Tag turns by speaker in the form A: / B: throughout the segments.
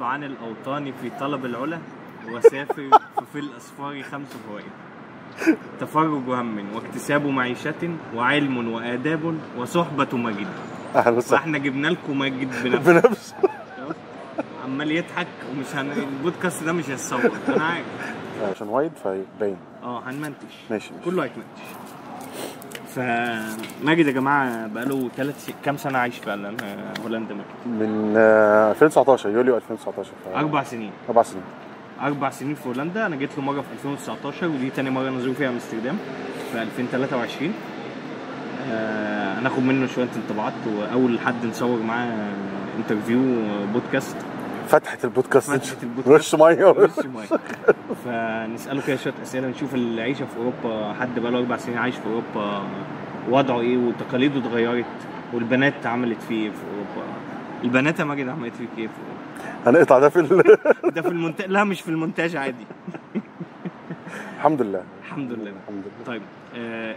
A: عن الأوطان في طلب العلا، وسافر ففي الأسفار 5 فوائد: تفرج هم، واكتساب معيشة، وعلم وآداب، وصحبة مجد.
B: اهلا وسهلا.
A: فاحنا جبنا لكم مجد
B: بنفسه.
A: عمال يضحك ومش البودكاست ده مش هيتصور، انا عارف
B: عشان وايد فيبين.
A: هنمنتج.
B: ماشي.
A: كله هيتمنتج. فماجد يا جماعه بقاله كام سنه عايش في هولندا؟
B: من 2019 يوليو 2019
A: 4 سنين.
B: 4 سنين.
A: 4 سنين في هولندا. انا جيت له مره في 2019 ودي تاني مره نزور فيها امستردام في 2023. هناخد منه شويه انطباعات، واول حد نصور معاه انترفيو بودكاست.
B: فتحة البودكاست رش ميه.
A: فنساله كده شويه اسئله، نشوف العيشه في اوروبا. حد بقى له 4 سنين عايش في اوروبا، وضعه ايه وتقاليده اتغيرت، والبنات عملت فيه ايه في اوروبا. البنات يا ماجد عملت فيك ايه في اوروبا؟
B: هنقطع ده
A: ده في المونتاج؟ لا مش في المونتاج، عادي.
B: الحمد لله.
A: الحمد لله. طيب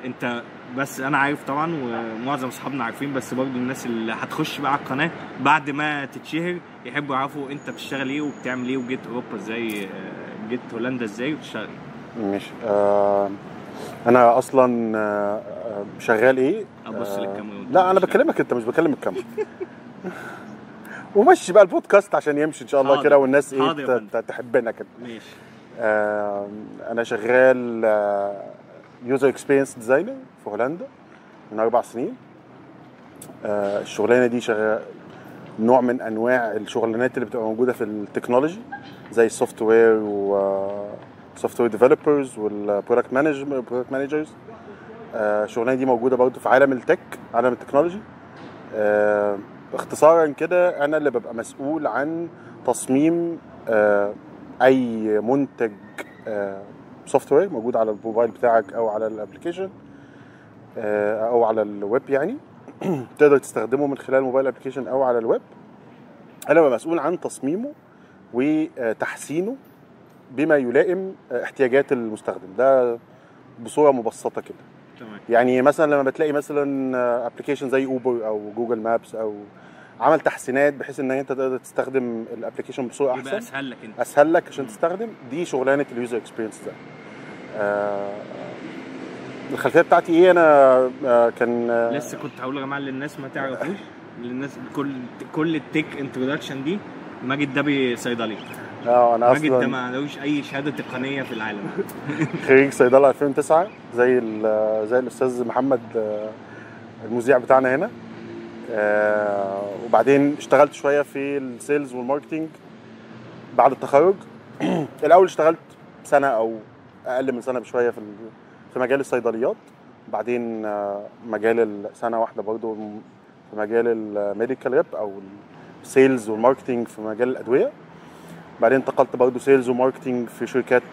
A: انت بس انا عارف طبعا، ومعظم اصحابنا عارفين، بس برضه الناس اللي هتخش بقى على القناه بعد ما تتشهر يحبوا يعرفوا انت بتشتغل ايه وبتعمل ايه، وجيت اوروبا ازاي، جيت هولندا ازاي، وبتشتغل ايه.
B: ماشي. انا اصلا شغال ايه؟
A: ابص للكاميرا.
B: لا انا بكلمك انت، مش بكلم الكاميرا. ومشي بقى البودكاست عشان يمشي ان شاء الله كده، والناس تحبنا كده.
A: ماشي.
B: انا شغال يوزر اكسبيرينس ديزاينر في هولندا من 4 سنين. الشغلانه دي نوع من انواع الشغلانات اللي بتبقى موجوده في التكنولوجي، زي السوفت وير وسوفت وير ديفلوبرز والبرودكت مانجرز. الشغلانه دي موجوده برضه في عالم التك، عالم التكنولوجي. اختصارا كده انا اللي ببقى مسؤول عن تصميم اي منتج سوفت وير موجود على الموبايل بتاعك او على الابلكيشن او على الويب، يعني تقدر تستخدمه من خلال الموبايل ابلكيشن او على الويب. انا ببقى مسؤول عن تصميمه وتحسينه بما يلائم احتياجات المستخدم ده بصوره مبسطه كده. يعني مثلا لما بتلاقي مثلا ابلكيشن زي اوبر او جوجل مابس او عمل تحسينات بحيث ان انت تقدر تستخدم الابلكيشن بصوره احسن، اسهل لك عشان تستخدم، دي شغلانه اليوزر اكسبيرينس ده. الخلفيه بتاعتي ايه؟ انا كان
A: لسه كنت هقول يا جماعه للناس ما تعرفوش، للناس كل التك انترودكشن دي، ماجد ده صيدلي.
B: انا
A: ماجد ده ما عندوش اي شهاده تقنيه في العالم.
B: خريج صيدله 2009 زي الاستاذ محمد المذيع بتاعنا هنا. وبعدين اشتغلت شويه في السيلز والماركتينج بعد التخرج. الاول اشتغلت سنه او اقل من سنه بشويه في مجال الصيدليات، بعدين مجال سنه واحده برضو في مجال الميديكال ريب او السيلز والماركتينج في مجال الادويه. بعدين انتقلت برضو سيلز وماركتينج في شركات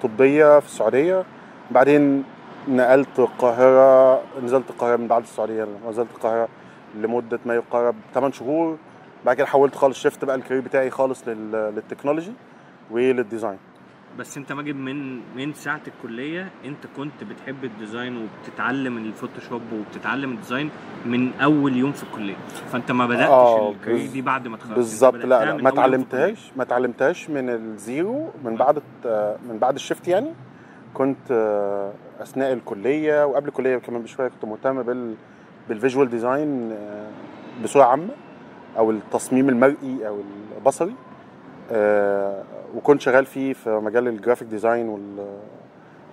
B: طبيه في السعوديه. بعدين نزلت القاهره من بعد السعوديه، نزلت القاهره لمده ما يقارب 8 شهور. بعد كده حولت خالص، شفت بقى الكارير بتاعي خالص للتكنولوجي وللديزاين.
A: بس انت ماجد من ساعه الكليه انت كنت بتحب الديزاين وبتتعلم الفوتوشوب وبتتعلم الديزاين من اول يوم في الكليه، فانت ما بداتش الكارير دي بعد ما اتخرجت
B: بالظبط. لا ما اتعلمتهاش من الزيرو، من بعد الشفت يعني. كنت اثناء الكليه وقبل الكليه كمان بشويه كنت مهتم بالفيجوال ديزاين بصوره عامه، او التصميم المرئي او البصري. وكنت شغال فيه في مجال الجرافيك ديزاين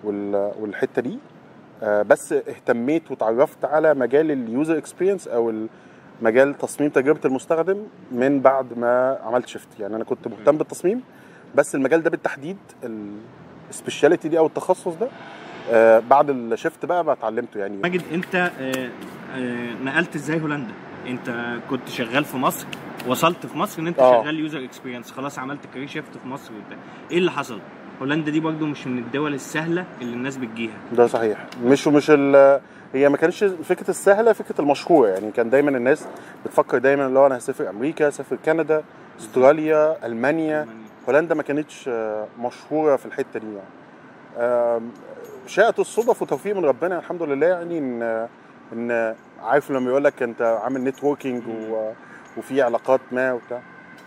B: والحته دي. بس اهتميت وتعرفت على مجال اليوزر اكسبيرينس او مجال تصميم تجربه المستخدم من بعد ما عملت شيفت. يعني انا كنت مهتم بالتصميم، بس المجال ده بالتحديد السبيشاليتي دي او التخصص ده بعد الشيفت بقى اتعلمته. يعني
A: ماجد انت نقلت ازاي هولندا؟ انت كنت شغال في مصر، وصلت في مصر ان انت شغال يوزر اكسبيرينس، خلاص عملت كارير شيفت في مصر وبتاع. ايه اللي حصل؟ هولندا دي برضو مش من الدول السهله اللي الناس بتجيها.
B: ده صحيح. هي ما كانتش فكره السهله، فكره المشهوره. يعني كان دايما الناس بتفكر دايما اللي هو انا هسافر امريكا، هسافر كندا، استراليا، المانيا. هولندا ما كانتش مشهوره في الحته دي يعني. شاءت الصدف وتوفيق من ربنا الحمد لله، يعني ان عارف لما يقول لك انت عامل نتوركينج وفي علاقات ما وبتاع.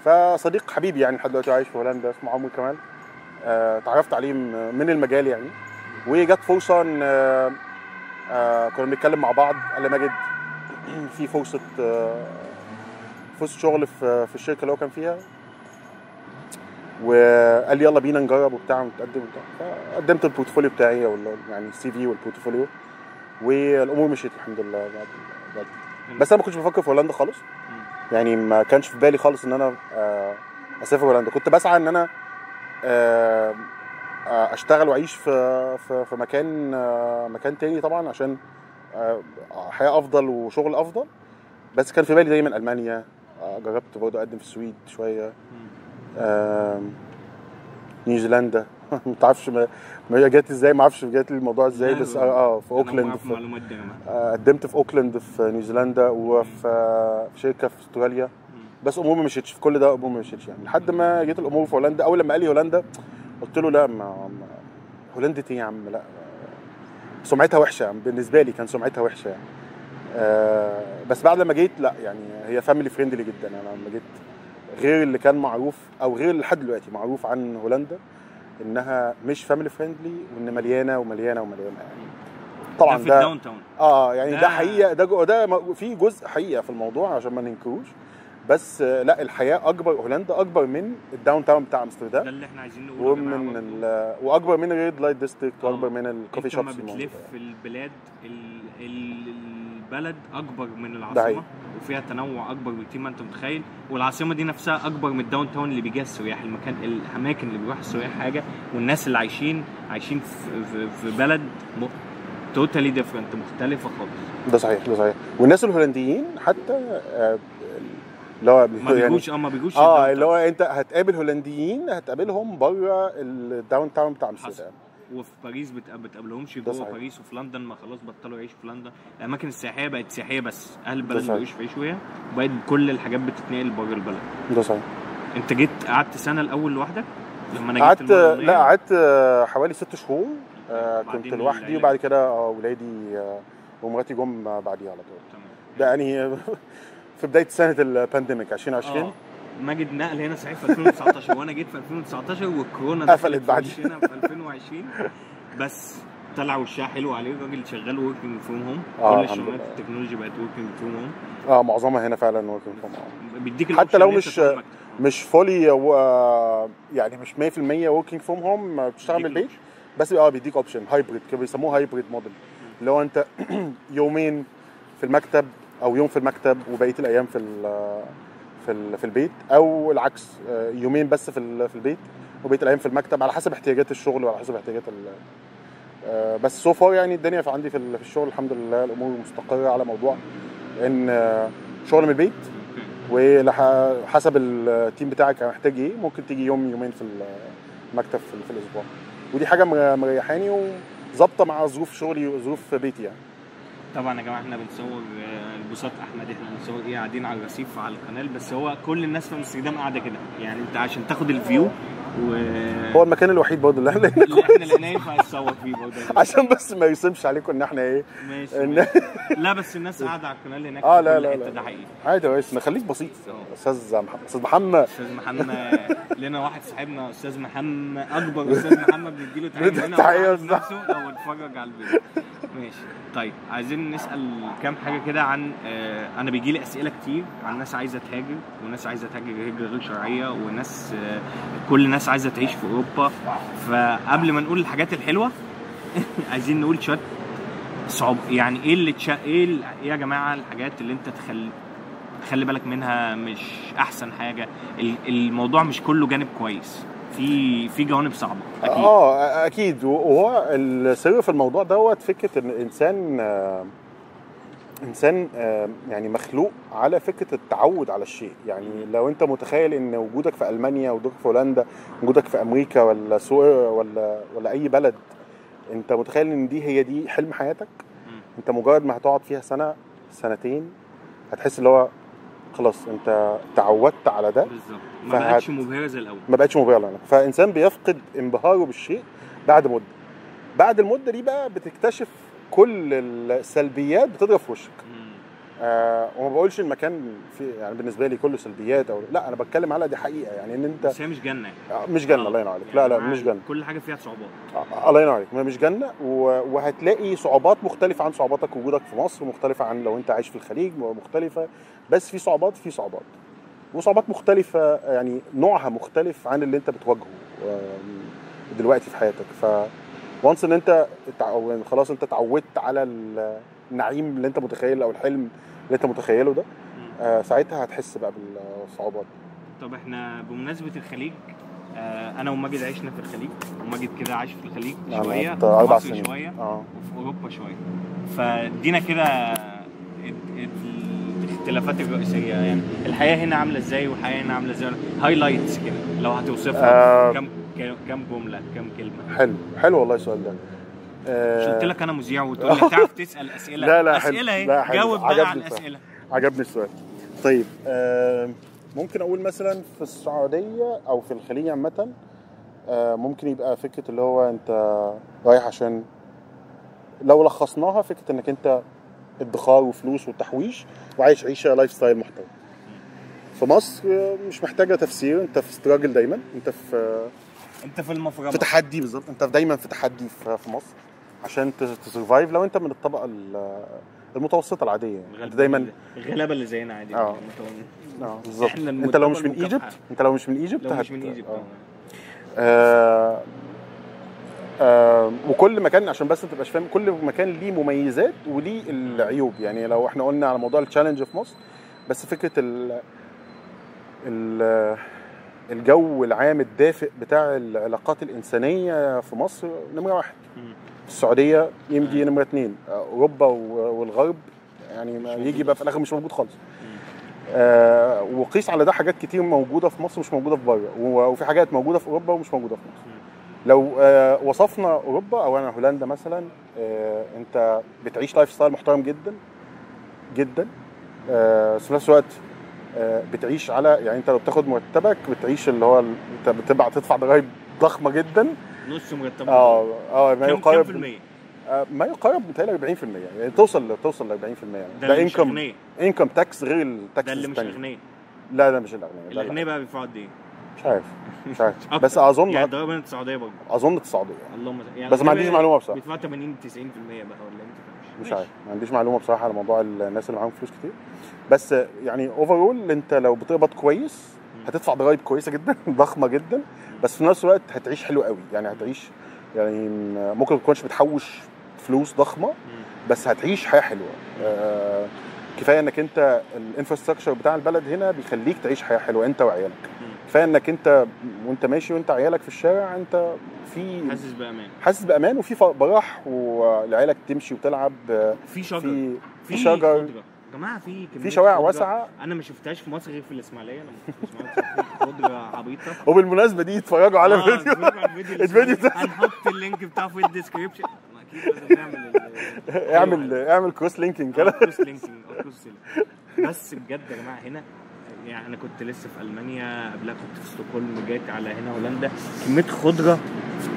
B: فصديق حبيبي يعني لحد دلوقتي عايش في هولندا اسمه عمرو كمال. اتعرفت عليه من المجال يعني، وجت فرصه ان كنا بنتكلم مع بعض. قال لي ماجد في فرصه شغل في الشركه اللي هو كان فيها، وقال لي يلا بينا نجرب وبتاع ونتقدم وبتاع. فقدمت البورتفوليو بتاعي او يعني السي في والبورتفوليو، والامور مشيت الحمد لله بعد. بس انا ما كنتش بفكر في هولندا خالص يعني، ما كانش في بالي خالص ان انا اسافر هولندا. كنت بسعى ان انا اشتغل واعيش في مكان تاني طبعا، عشان حياه افضل وشغل افضل. بس كان في بالي دايما المانيا. جربت برضه اقدم في السويد شويه، نيوزيلندا. ما تعرفش ما جات ازاي، ما اعرفش جات لي الموضوع ازاي، بس في اوكلاند. قدمت في اوكلاند في نيوزيلندا، وفي شركه في استراليا. بس امور ما مشيتش في كل ده، امور ما مشيتش يعني، لحد ما جيت الامور في هولندا. اول لما قال لي هولندا قلت له لا، هولندا ايه يا عم، لا سمعتها وحشه يعني. بالنسبه لي كان سمعتها وحشه يعني. بس بعد لما جيت لا يعني هي فاميلي فريندلي جدا. انا لما جيت غير اللي كان معروف، او غير اللي لحد دلوقتي معروف عن هولندا، انها مش فاميلي فريندلي، وان مليانه ومليانه ومليانه يعني. طبعا
A: ده في الداون تاون.
B: يعني ده حقيقه، ده في جزء حقيقه في الموضوع عشان ما ننكروش. بس لا، الحياه اكبر، هولندا اكبر من الداون تاون بتاع امستردام.
A: ده اللي احنا عايزين نقوله.
B: واكبر من الريد لايت ديستريكت، واكبر من الكوفي شوبس.
A: انت ما بتلف في البلاد، البلد اكبر من العاصمه، وفيها تنوع اكبر بكتير ما انت متخيل. والعاصمه دي نفسها اكبر من الداون تاون اللي بيجيها السياح. الاماكن اللي بيروح السياح حاجه، والناس اللي عايشين في بلد توتالي ديفرنت، مختلفه خالص.
B: ده صحيح. والناس الهولنديين حتى اللي هو
A: ما بيجوش ما بيجوش
B: اللي هو انت هتقابل هولنديين هتقابلهم بره الداون تاون بتاع امستردام.
A: وفي باريس بتقابلهمش جوه باريس، وفي لندن ما خلاص بطلوا يعيشوا في لندن. الاماكن السياحيه بقت سياحيه بس، اهل البلد ما بقوش يعيشوا فيها، وبقت كل الحاجات بتتنقل بره البلد.
B: ده صحيح.
A: انت جيت قعدت سنه الاول لوحدك لما انا
B: جيت؟ لا، قعدت حوالي 6 شهور. كنت لوحدي، وبعد كده ولادي ومراتي جم بعديها على طول. ده يعني في بدايه سنه البانديميك 2020.
A: ماجد نقل هنا صحيح في 2019، وانا جيت في 2019 والكورونا
B: قفلت بعدين
A: هنا في 2020. بس طلع وشها حلو عليه، الراجل شغال وركينج فروم هوم. كل الشغلات التكنولوجي بقت وركينج فروم هوم.
B: معظمها هنا فعلا وركينج فروم هوم.
A: بيديك
B: حتى لو مش فولي يعني مش 100% وركينج فروم هوم، بتشتغل من البيت، بس بيديك اوبشن هايبريد، كانوا بيسموه هايبريد موديل، اللي هو انت يومين في المكتب او يوم في المكتب وبقيه الايام في البيت، او العكس، يومين بس في البيت وبقيه الايام في المكتب، على حسب احتياجات الشغل وعلى حسب احتياجات بس سو فار يعني الدنيا عندي في الشغل الحمد لله الامور مستقره على موضوع ان شغل من البيت، وحسب التيم بتاعك محتاج ايه ممكن تيجي يوم يومين في المكتب في الاسبوع. ودي حاجه مريحاني وظابطه مع ظروف شغلي وظروف بيتي يعني.
A: طبعا يا جماعه احنا بنصور البساط احمد، احنا بنصور قاعدين على الرصيف على القناه، بس هو كل الناس في امستردام قاعده كده يعني، انت عشان تاخد الفيو
B: هو المكان الوحيد برضه اللي احنا
A: لا ينفع نصور فيه برضه
B: عشان بس ما يرسمش عليكم ان احنا ايه.
A: ماشي. لا بس الناس قاعده على القناه اللي هناك.
B: لا
A: ده حقيقي
B: عادي يا ريس، نخليك بسيط. استاذ محمد
A: لنا واحد صاحبنا استاذ محمد، اكبر استاذ محمد، بنديله
B: تحيه
A: نفسه لو اتفرج على الفيديو. ماشي. طيب عايزين نسال كام حاجه كده عن انا بيجي لي اسئله كتير عن ناس عايزه تهاجر، وناس عايزه تهاجر هجره غير شرعيه، وناس كل الناس عايزه تعيش في اوروبا. فقبل ما نقول الحاجات الحلوه عايزين نقول شويه صعوبة، يعني ايه يا جماعه الحاجات اللي انت تخلي بالك منها مش احسن حاجه. الموضوع مش كله جانب كويس، في جوانب صعبه اكيد.
B: اكيد. وهو السر في الموضوع دوت فكره ان انسان يعني مخلوق على فكره التعود على الشيء. يعني لو انت متخيل ان وجودك في المانيا، وجودك في هولندا، وجودك في امريكا ولا ولا اي بلد، انت متخيل ان دي حلم حياتك، انت مجرد ما هتقعد فيها سنه سنتين هتحس اللي هو خلاص انت تعودت على ده.
A: بالظبط. ما بقتش مبهره زي الاول.
B: ما بقتش مبهره. فانسان بيفقد انبهاره بالشيء بعد مده. بعد المده دي بقى بتكتشف كل السلبيات بتضرب في وشك. وما بقولش المكان في يعني بالنسبه لي كله سلبيات او لا، انا بتكلم على دي حقيقه يعني ان انت
A: بس هي مش جنه
B: مش جنه. الله ينور عليك. لا لا مش جنه،
A: كل حاجه فيها صعوبات.
B: الله ينور عليك. مش جنه وهتلاقي صعوبات مختلفه عن صعوباتك وجودك في مصر، مختلفه عن لو انت عايش في الخليج مختلفه، بس في صعوبات وصعوبات مختلفه يعني نوعها مختلف عن اللي انت بتواجهه دلوقتي في حياتك. وانس ان انت خلاص انت اتعودت على النعيم اللي انت متخيل او الحلم اللي انت متخيله ده، ساعتها هتحس بقى بالصعوبات.
A: طب احنا بمناسبه الخليج، انا وماجد عشنا في الخليج، وماجد كده عايش في الخليج شويه، في
B: 4 سنين
A: شويه وفي اوروبا شويه. فدينا كده الاختلافات الرئيسيه، يعني الحياه هنا عامله ازاي والحياه هنا عامله ازاي، هايلايتس كده لو هتوصفها كم جمله كم كلمه.
B: حلو والله السؤال ده.
A: مش قلت لك انا مذيع وتقول لي تعرف تسال اسئله؟
B: لا
A: اسئله اهي، جاوب بقى على الاسئله.
B: عجبني السؤال. طيب ممكن اقول مثلا في السعوديه او في الخليج عامه، ممكن يبقى فكره اللي هو انت رايح عشان لو لخصناها فكره انك انت ادخار وفلوس وتحويش وعايش عيشه لايف ستايل محترم. في مصر مش محتاجه تفسير، انت في استراجل دايما، انت في
A: المفرمه،
B: في تحدي. بالظبط، انت دايما في تحدي في مصر عشان تسرفايف. لو انت من الطبقه المتوسطه العاديه يعني انت دايما
A: الغلابه اللي زينا عادي.
B: بالظبط. انت لو مش من ايجيبت وكل مكان عشان بس ما تبقاش فاهم، كل مكان ليه مميزات وليه العيوب. يعني لو احنا قلنا على موضوع التشالنج في مصر، بس فكره الجو العام الدافئ بتاع العلاقات الإنسانية في مصر نمرة 1. السعودية يمدي نمرة 2. أوروبا والغرب يعني يجي بقى في الآخر مش موجود خالص. وقيس على ده حاجات كتير موجودة في مصر مش موجودة في بره، وفي حاجات موجودة في أوروبا ومش موجودة في مصر. لو وصفنا أوروبا أو أنا هولندا مثلا، أنت بتعيش لايف ستايل محترم جدا جدا، في نفس الوقت بتعيش على يعني انت لو بتاخد مرتبك بتعيش اللي هو انت تدفع ضرايب ضخمه جدا،
A: نص مرتبك.
B: ما يقارب كم في ما يقارب متهيألي 40%، يعني توصل ل 40%. ده انكم تاكس غير التاكس.
A: ده اللي مش اغنياء.
B: لا مش الاغنياء.
A: الاغنياء بقى بيدفعوا قد ايه؟
B: مش عارف بس اظن
A: يعني ضرائب السعوديه برضه
B: اظن السعوديه
A: اللهم يعني،
B: بس ما عنديش معلومه بصراحه.
A: بيدفعوا 80 90% بقى ولا انت
B: مش عارف، ما عنديش معلومه بصراحه على موضوع الناس اللي معاهم فلوس كتير. بس يعني اوفرول انت لو بتقبض كويس هتدفع ضرايب كويسه جدا ضخمه جدا، بس في نفس الوقت هتعيش حلو قوي. يعني هتعيش يعني ممكن ما تكونش بتحوش فلوس ضخمه بس هتعيش حياه حلوه. كفايه انك انت الانفراستراكشر بتاع البلد هنا بيخليك تعيش حياه حلوه انت وعيالك. كفايه انك انت وانت ماشي وانت عيالك في الشارع انت في حاسس بامان وفي براح والعيالك تمشي وتلعب
A: في شجر
B: في شجر
A: يا جماعه، في
B: شوارع واسعه
A: انا ما شفتهاش في مصر غير في الاسماعيليه. لما خضره عبيطه.
B: وبالمناسبه دي اتفرجوا على الفيديو ده،
A: هنحط اللينك بتاعه في الديسكريبشن. اكيد لازم
B: اعمل كروس لينكينج كده.
A: بس بجد يا جماعه هنا يعني انا كنت لسه في المانيا، قبلها كنت في ستوكهولم، جيت على هنا هولندا، كميه خضره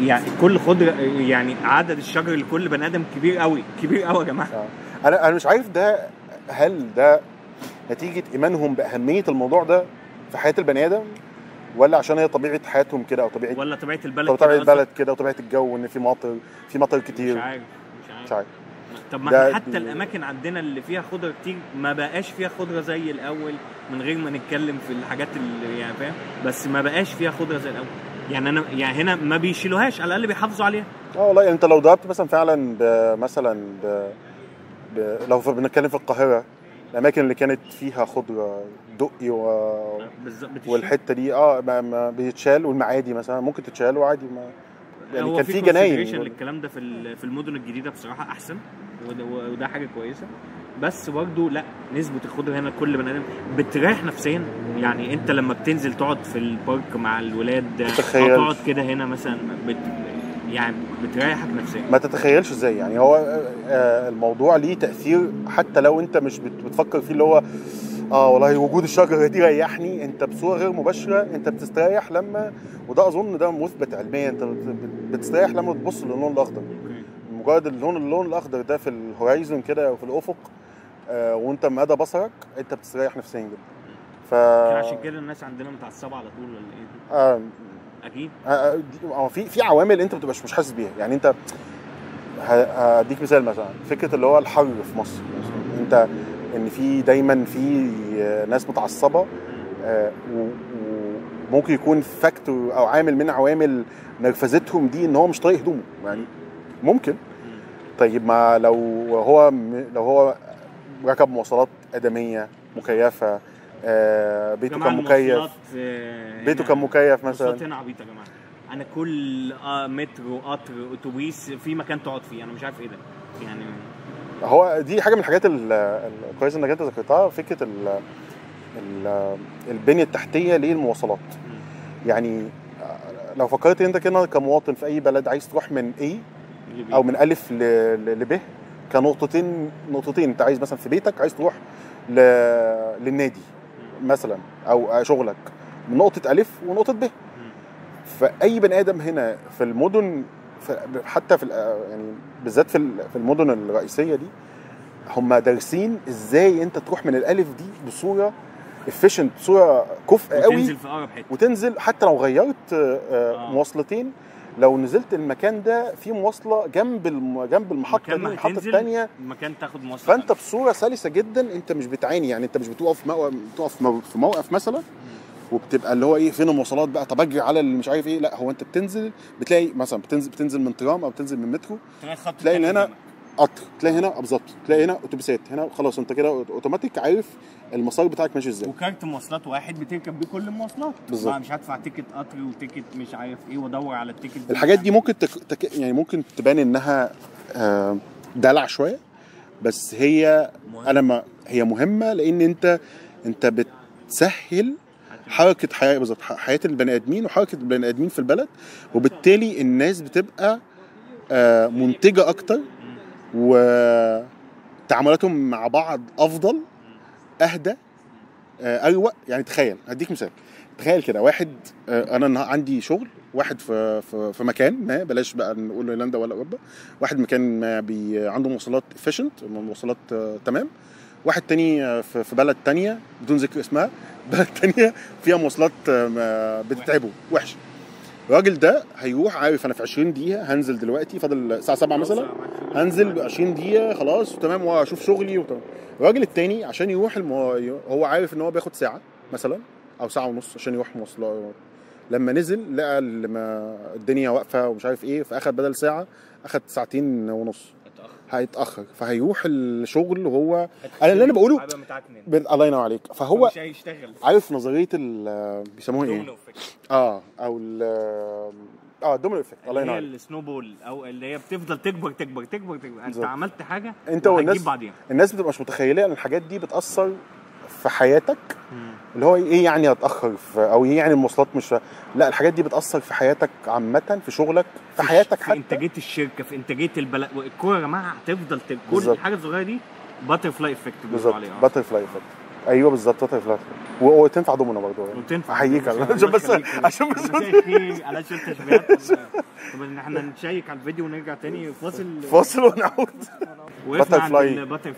A: يعني كل خضره يعني عدد الشجر لكل بني ادم كبير قوي يا جماعه.
B: انا مش عارف ده هل ده نتيجه ايمانهم باهميه الموضوع ده في حياه البني ادم، ولا عشان هي طبيعه حياتهم كده او طبيعه البلد كده وطبيعه الجو ان في مطر كتير. مش عارف.
A: طب ما حتى الاماكن عندنا اللي فيها خضره كتير ما بقاش فيها خضره زي الاول، من غير ما نتكلم في الحاجات اللي يعني فاهم، بس ما بقاش فيها خضره زي الاول. يعني انا يعني هنا ما بيشيلوهاش، على الاقل بيحافظوا عليها.
B: والله انت لو ضربت مثلا فعلا لو بنتكلم في القاهره، الاماكن اللي كانت فيها خضره دقي والحته دي ما بيتشال، والمعادي مثلا ممكن تتشال وعادي يعني كان في جناين.
A: الكلام ده في المدن الجديده بصراحه احسن، وده حاجه كويسه. بس برضه لا، نسبه الخضره هنا كل بني ادم بتريح نفسيا. يعني انت لما بتنزل تقعد في البارك مع الولاد او تقعد كده هنا مثلا يعني بتريحك نفسيا.
B: ما تتخيلش ازاي. يعني هو الموضوع ليه تاثير حتى لو انت مش بتفكر فيه، اللي هو والله وجود الشجره دي ريحني. انت بصوره غير مباشره انت بتستريح لما، وده اظن ده مثبت علميا، انت بتستريح لما تبص للون الاخضر. مجرد اللون الاخضر ده في الهورايزون كده او في الافق وانت مدى بصرك انت بتستريح نفسيا جدا.
A: عشان كده الناس عندنا متعصبه على طول ولا ايه؟ اكيد.
B: في عوامل انت بتبقاش مش حاسس بيها. يعني انت هديك مثال، مثلا فكره اللي هو الحر في مصر مثلا. انت ان في دايما في ناس متعصبه، وممكن يكون فاكتور او عامل من عوامل نرفزتهم دي ان هو مش طايق هدومه يعني. ممكن. طيب ما لو هو ركب مواصلات ادميه مكيفه، بيته كان مكيف، بيته كان مكيف مثلا.
A: مواصلات هنا عبيطه يا جماعه. انا كل مترو قطر اتوبيس في مكان تقعد فيه، انا مش عارف ايه ده يعني.
B: هو دي حاجه من الحاجات الكويسه انك انت ذكرتها، فكره البنيه التحتيه للمواصلات. يعني لو فكرت انت كده كمواطن في اي بلد عايز تروح من A او من ألف لب كنقطتين انت عايز مثلا في بيتك عايز تروح للنادي مثلا او شغلك من نقطه ألف ونقطه ب. فاي بني ادم هنا في المدن، حتى في يعني بالذات في المدن الرئيسيه دي، هم دارسين ازاي انت تروح من الالف دي بصوره efficient، بصوره كفء قوي،
A: وتنزل في اقرب حته،
B: وتنزل حتى لو غيرت مواصلتين. لو نزلت المكان ده في مواصله جنب المحطه دي، المحطه الثانيه
A: المكان تاخد مواصله،
B: فانت بصوره سلسه جدا. انت مش بتعاني، يعني انت مش بتقف في موقف مثلا وبتبقى اللي هو ايه فين المواصلات بقى، طب اجري على اللي مش عارف ايه. لا، هو انت بتنزل بتلاقي مثلا بتنزل من ترام او بتنزل من مترو، تلاقي ان هنا قطر، تلاقي هنا بالظبط، تلاقي هنا اتوبيسات، هنا خلاص انت كده اوتوماتيك عارف المسار بتاعك ماشي ازاي.
A: وكارت مواصلات واحد بتركب بيه كل المواصلات بالظبط، مش هدفع تيكت قطر وتيكت مش عارف ايه وادور على التيكت.
B: الحاجات دي ممكن يعني ممكن تبان انها دلع شويه، بس هي هي مهمه، لان انت بتسهل حركه حياه البني ادمين وحركه البني ادمين في البلد، وبالتالي الناس بتبقى منتجه اكتر، وتعاملاتهم مع بعض افضل، اهدى، اروق. يعني تخيل، هديك مثال. تخيل كده واحد، انا عندي شغل، واحد في مكان ما، بلاش بقى نقول هولندا ولا اوروبا، واحد مكان ما عنده مواصلات efficient، مواصلات تمام. واحد تاني في بلد تانية بدون ذكر اسمها، بلد تانية فيها مواصلات بتتعبه وحشه. الراجل ده هيروح عارف انا في 20 دقيقه هنزل دلوقتي، فاضل الساعه 7 مثلا، هنزل 20 دقيقه خلاص تمام واشوف شغلي وتمام. الراجل التاني عشان يروح هو عارف ان هو بياخد ساعه مثلا او ساعه ونص عشان يروح مواصلات. لما نزل لقى الدنيا واقفه ومش عارف ايه، فاخد بدل ساعه اخد ساعتين ونص، هيتاخر، فهيروح الشغل وهو اللي انا بقوله الله ينور عليك. فهو
A: مش هيشتغل.
B: عارف نظريه بيسموها ايه؟ او الدومينو افكت. الله ينور عليك.
A: السنو بول، او اللي هي بتفضل تكبر تكبر تكبر تكبر. انت عملت حاجه
B: انت والناس بعدين. الناس بتبقى مش متخيله ان الحاجات دي بتاثر في حياتك. اللي هو ايه يعني هتاخر او ايه يعني المواصلات مش، لا، الحاجات دي بتاثر في حياتك عامه، في شغلك، في حياتك،
A: في انتاجيه الشركه، في انتاجيه البلد. الكوره يا جماعه هتفضل كل الحاجات الصغيره دي باتر فلاي افكت بيقولوا عليها.
B: باتر فلاي افكت، ايوه بالظبط، باتر فلاي. وتنفع دومنا برضه،
A: وتنفع.
B: احييك عشان بس
A: علشان التشبيهات. طب ان احنا نشيك على الفيديو ونرجع تاني فاصل
B: ونعود.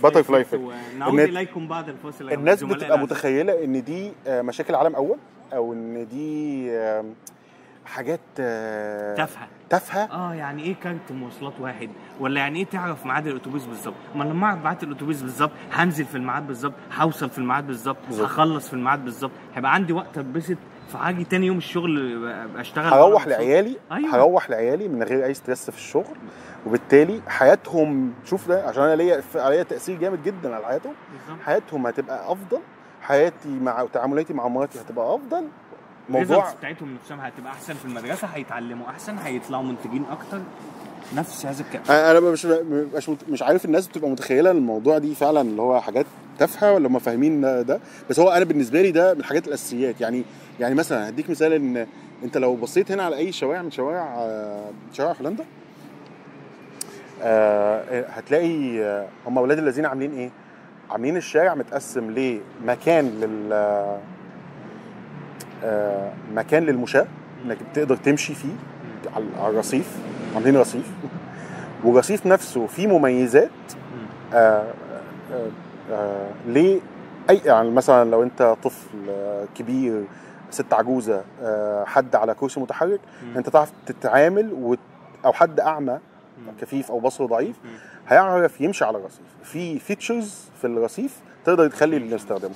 A: باتر فلاي افكت. نعود اليكم بعد الفاصل.
B: الناس بتبقى متخيله ان دي مشاكل عالم اول، او ان دي حاجات تافهه.
A: يعني ايه كارت مواصلات واحد؟ ولا يعني ايه تعرف ميعاد الاتوبيس بالظبط؟ ما لما اعرف ميعاد الاتوبيس بالظبط هنزل في الميعاد بالظبط، هوصل في الميعاد بالظبط، هخلص في الميعاد بالظبط، هيبقى عندي وقت اتبسط، فاجي تاني يوم الشغل اشتغل،
B: هروح لعيالي من غير اي ستريس في الشغل، وبالتالي حياتهم، شوف ده عشان انا ليا تاثير جامد جدا على حياتهم. حياتهم هتبقى افضل، حياتي مع تعاملاتي مع مراتي هتبقى افضل،
A: الموضوع بتاعتهم نفسهم هتبقى احسن في المدرسه، هيتعلموا احسن، هيطلعوا منتجين اكتر، نفس هذا الكلام.
B: انا مش عارف الناس بتبقى متخيله الموضوع دي فعلا اللي هو حاجات تافهه ولا هم فاهمين ده، بس هو انا بالنسبه لي ده من الحاجات الاساسيات. يعني مثلا هديك مثال، ان انت لو بصيت هنا على اي شوارع من شوارع هولندا، هتلاقي هم اولاد الذين عاملين ايه؟ عاملين الشارع متقسم لمكان مكان للمشاة انك بتقدر تمشي فيه على الرصيف، عاملين رصيف، والرصيف نفسه فيه مميزات ليه يعني مثلا لو انت طفل كبير، ست عجوزه، حد على كرسي متحرك، انت تعرف تتعامل او حد اعمى كفيف او بصره ضعيف هيعرف يمشي على الرصيف. في فيتشرز في الرصيف تقدر تخلي اللي نستخدمه.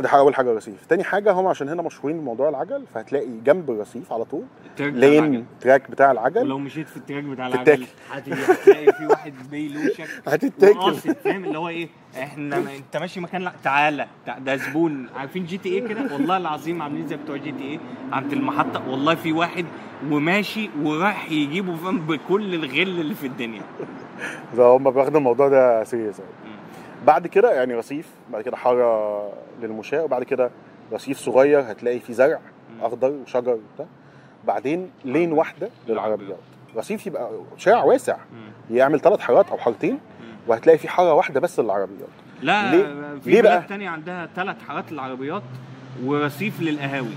B: دي اول حاجه الرصيف. تاني حاجه هم عشان هنا مشهورين بموضوع العجل، فهتلاقي جنب الرصيف على طول لين تراك بتاع العجل،
A: ولو مشيت في التراك بتاع العجل هتلاقي في واحد بيلوشك
B: هتتاكل.
A: فاهم اللي هو ايه؟ انت ماشي مكان، لا تعالى ده زبون. عارفين جي تي ايه كده؟ والله العظيم عاملين زي بتوع جي تي ايه عند المحطه. والله في واحد وماشي وراح يجيبه فاهم بكل الغل اللي في الدنيا.
B: هم بياخدوا الموضوع ده سيريس. بعد كده يعني رصيف، بعد كده حاره للمشاة، وبعد كده رصيف صغير هتلاقي فيه زرع اخضر وشجر وبتاع، بعدين لين واحده للعربيات. رصيف يبقى شارع واسع يعمل 3 حارات او حارتين، وهتلاقي فيه حاره واحده بس للعربيات.
A: لا في بلاد تانية عندها 3 حارات للعربيات ورصيف للقهاوي.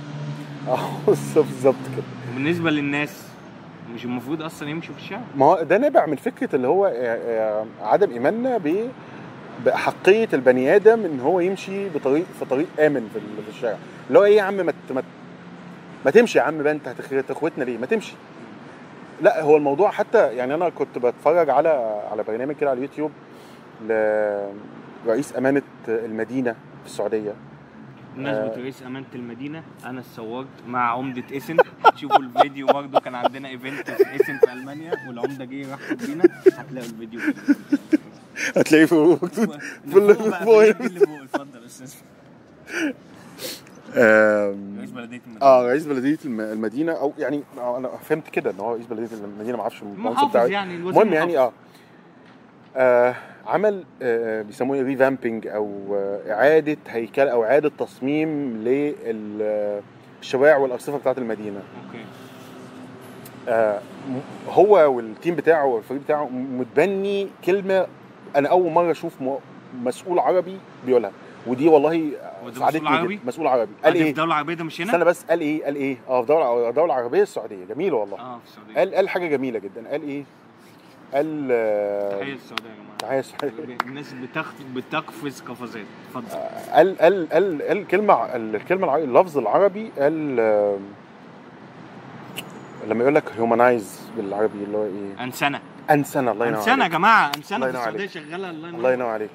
B: بالظبط كده.
A: وبالنسبه للناس مش المفروض اصلا يمشوا في الشارع؟
B: ما هو ده نابع من فكره اللي هو عدم ايماننا بأحقية البني آدم إن هو يمشي في طريق آمن في الشارع. اللي هو إيه يا عم ما تمشي يا عم بقى، أنت هتخوتنا ليه؟ ما تمشي. لا هو الموضوع حتى يعني أنا كنت بتفرج على برنامج كده على اليوتيوب لرئيس أمانة المدينة في السعودية.
A: بمناسبة رئيس أمانة المدينة، أنا اتصورت مع عمدة إيسن. شوفوا الفيديو برضه، كان عندنا إيفنت في إيسن في ألمانيا والعمدة جه راح بينا، هتلاقوا الفيديو
B: هتلاقيه فوق
A: اللي فوق. اتفضل استاذ. رئيس بلديه المدينه.
B: رئيس بلديه المدينه، او يعني انا فهمت كده ان هو رئيس بلديه المدينه، ما اعرفش
A: المنصب بتاعه يعني.
B: المهم يعني عمل بيسموه ريفامبينج او اعاده هيكله او اعاده تصميم للشوارع والارصفه بتاعه المدينه.
A: اوكي.
B: هو والتيم بتاعه والفريق بتاعه متبني كلمه انا اول مره اشوف مسؤول عربي بيقولها، ودي والله ساعدتني جدا. مسؤول عربي قال ايه؟
A: في دوله عربيه ده مش هنا؟
B: استنى بس، قال ايه في دوله عربيه السعوديه. جميل والله.
A: في السعوديه
B: قال حاجه جميله جدا. قال ايه؟ قال
A: تحيه السعوديه يا جماعه.
B: تحيه السعوديه.
A: الناس بتقفز قفزات. اتفضل.
B: قال الكلمه العربي، اللفظ العربي، قال لما يقول لك هيومنايز بالعربي اللي هو ايه؟
A: انسنه.
B: الله ينور عليك.
A: يا جماعه، انسنه في السعوديه شغاله.
B: الله ينور عليك.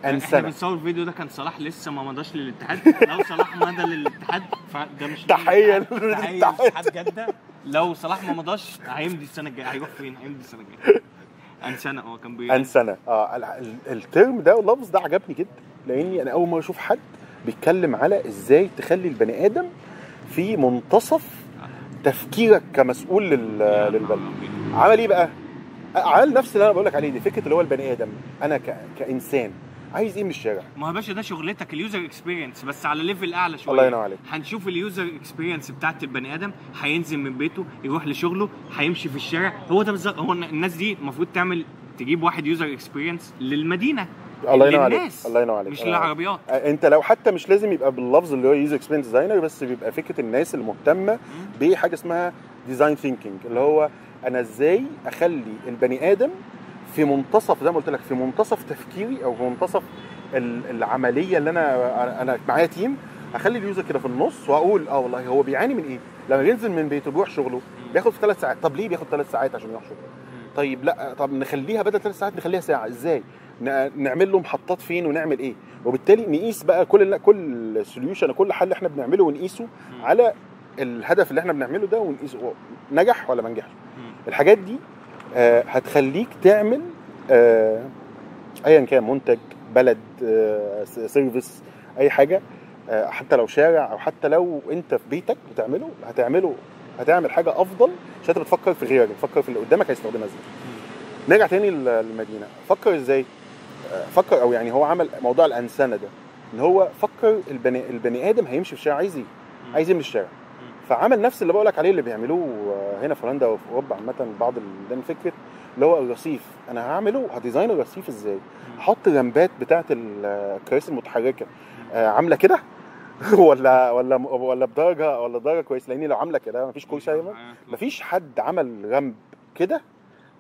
A: احنا بنصور الفيديو ده كان صلاح لسه ما مضاش للاتحاد. لو صلاح مضى للاتحاد فده مش
B: تحيه
A: للاتحاد جده. لو صلاح ما مضاش هيمضي السنه الجايه. هيروح فين؟ هيمضي السنه الجايه. انسنه. كان بيقول انسنه.
B: الترم ده واللفظ ده عجبني جدا، لاني انا اول مره اشوف حد بيتكلم على ازاي تخلي البني ادم في منتصف تفكيرك كمسؤول للبلد. عمل ايه بقى؟ عمل نفس اللي انا بقول لك عليه، دي فكره اللي هو البني ادم. انا كانسان عايز ايه من الشارع؟
A: ما هو باشا ده شغلتك، اليوزر اكسبيرينس، بس على ليفل اعلى شويه.
B: الله ينور عليك.
A: هنشوف اليوزر اكسبيرينس بتاعت البني ادم، هينزل من بيته يروح لشغله، هيمشي في الشارع. هو ده بالظبط. هو الناس دي المفروض تجيب واحد يوزر اكسبيرينس للمدينه.
B: الله ينور عليك.
A: مش للعربيات.
B: انت لو حتى مش لازم يبقى باللفظ اللي هو يوزر اكسبيرينس ديزاينر، بس بيبقى فكره الناس المهتمه بحاجه اسمها ديزاين ثينكينج، اللي هو انا ازاي اخلي البني ادم في منتصف، زي ما قلت لك، في منتصف تفكيري او في منتصف العمليه اللي انا معايا تيم، اخلي اليوزر كده في النص واقول والله هو بيعاني من ايه لما ينزل من بيته بيروح شغله بياخد في 3 ساعات. طب ليه بياخد 3 ساعات عشان يروح شغله؟ طيب لا، طب نخليها بدل 3 ساعات نخليها ساعه. ازاي؟ نعمل له محطات فين ونعمل ايه؟ وبالتالي نقيس بقى كل سوليوشن، كل حل احنا بنعمله ونقيسه على الهدف اللي احنا بنعمله ده، ونقيسه نجح ولا ما نجحش. الحاجات دي هتخليك تعمل ايا كان منتج، بلد، سيرفيس، اي حاجه، حتى لو شارع او حتى لو انت في بيتك هتعمل حاجه افضل، عشان انت بتفكر في غيرك، بتفكر في اللي قدامك هيستخدمها ازاي. نرجع تاني للمدينه. فكر ازاي؟ فكر، او يعني هو عمل موضوع الانسنه ده، ان هو فكر البني ادم هيمشي في الشارع عايز ايه من الشارع. فعمل نفس اللي بقولك عليه اللي بيعملوه هنا في هولندا وفي اوروبا عامه. بعض ده فكره اللي هو الرصيف. انا هعمله، هديزاين الرصيف ازاي؟ احط رمبات بتاعه الكراسي المتحركه عامله كده ولا بدرجه كويس، لان لو عامله كده مفيش كرسي، مفيش حد عمل رمب كده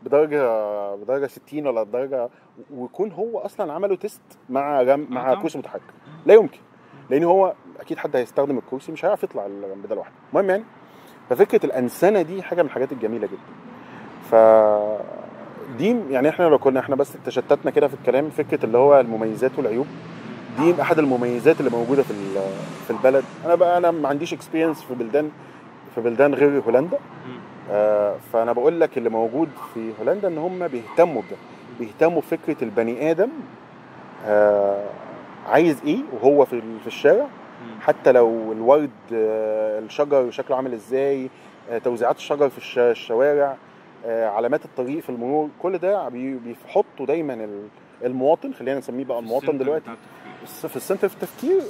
B: بدرجه 60 ولا درجه، ويكون هو اصلا عمله تيست مع كرسي متحرك. لا يمكن، لان هو اكيد حد هيستخدم الكرسي مش هيعرف يطلع الرمب ده لوحده. المهم يعني، ففكره الانسنه دي حاجه من الحاجات الجميله جدا. ف دي يعني احنا لو كنا بس تشتتنا كده في الكلام، فكره اللي هو المميزات والعيوب دي احد المميزات اللي موجوده في البلد. انا ما عنديش اكسبيرينس في بلدان غير هولندا. فانا بقول لك اللي موجود في هولندا ان هم بيهتموا بده، بيهتموا بفكره البني ادم عايز ايه وهو في الشارع، حتى لو الورد الشجر شكله عامل ازاي، توزيعات الشجر في الشوارع، علامات الطريق في المرور، كل ده بيحطوا دايما المواطن، خلينا نسميه بقى المواطن دلوقتي، في السنتر في التفكير،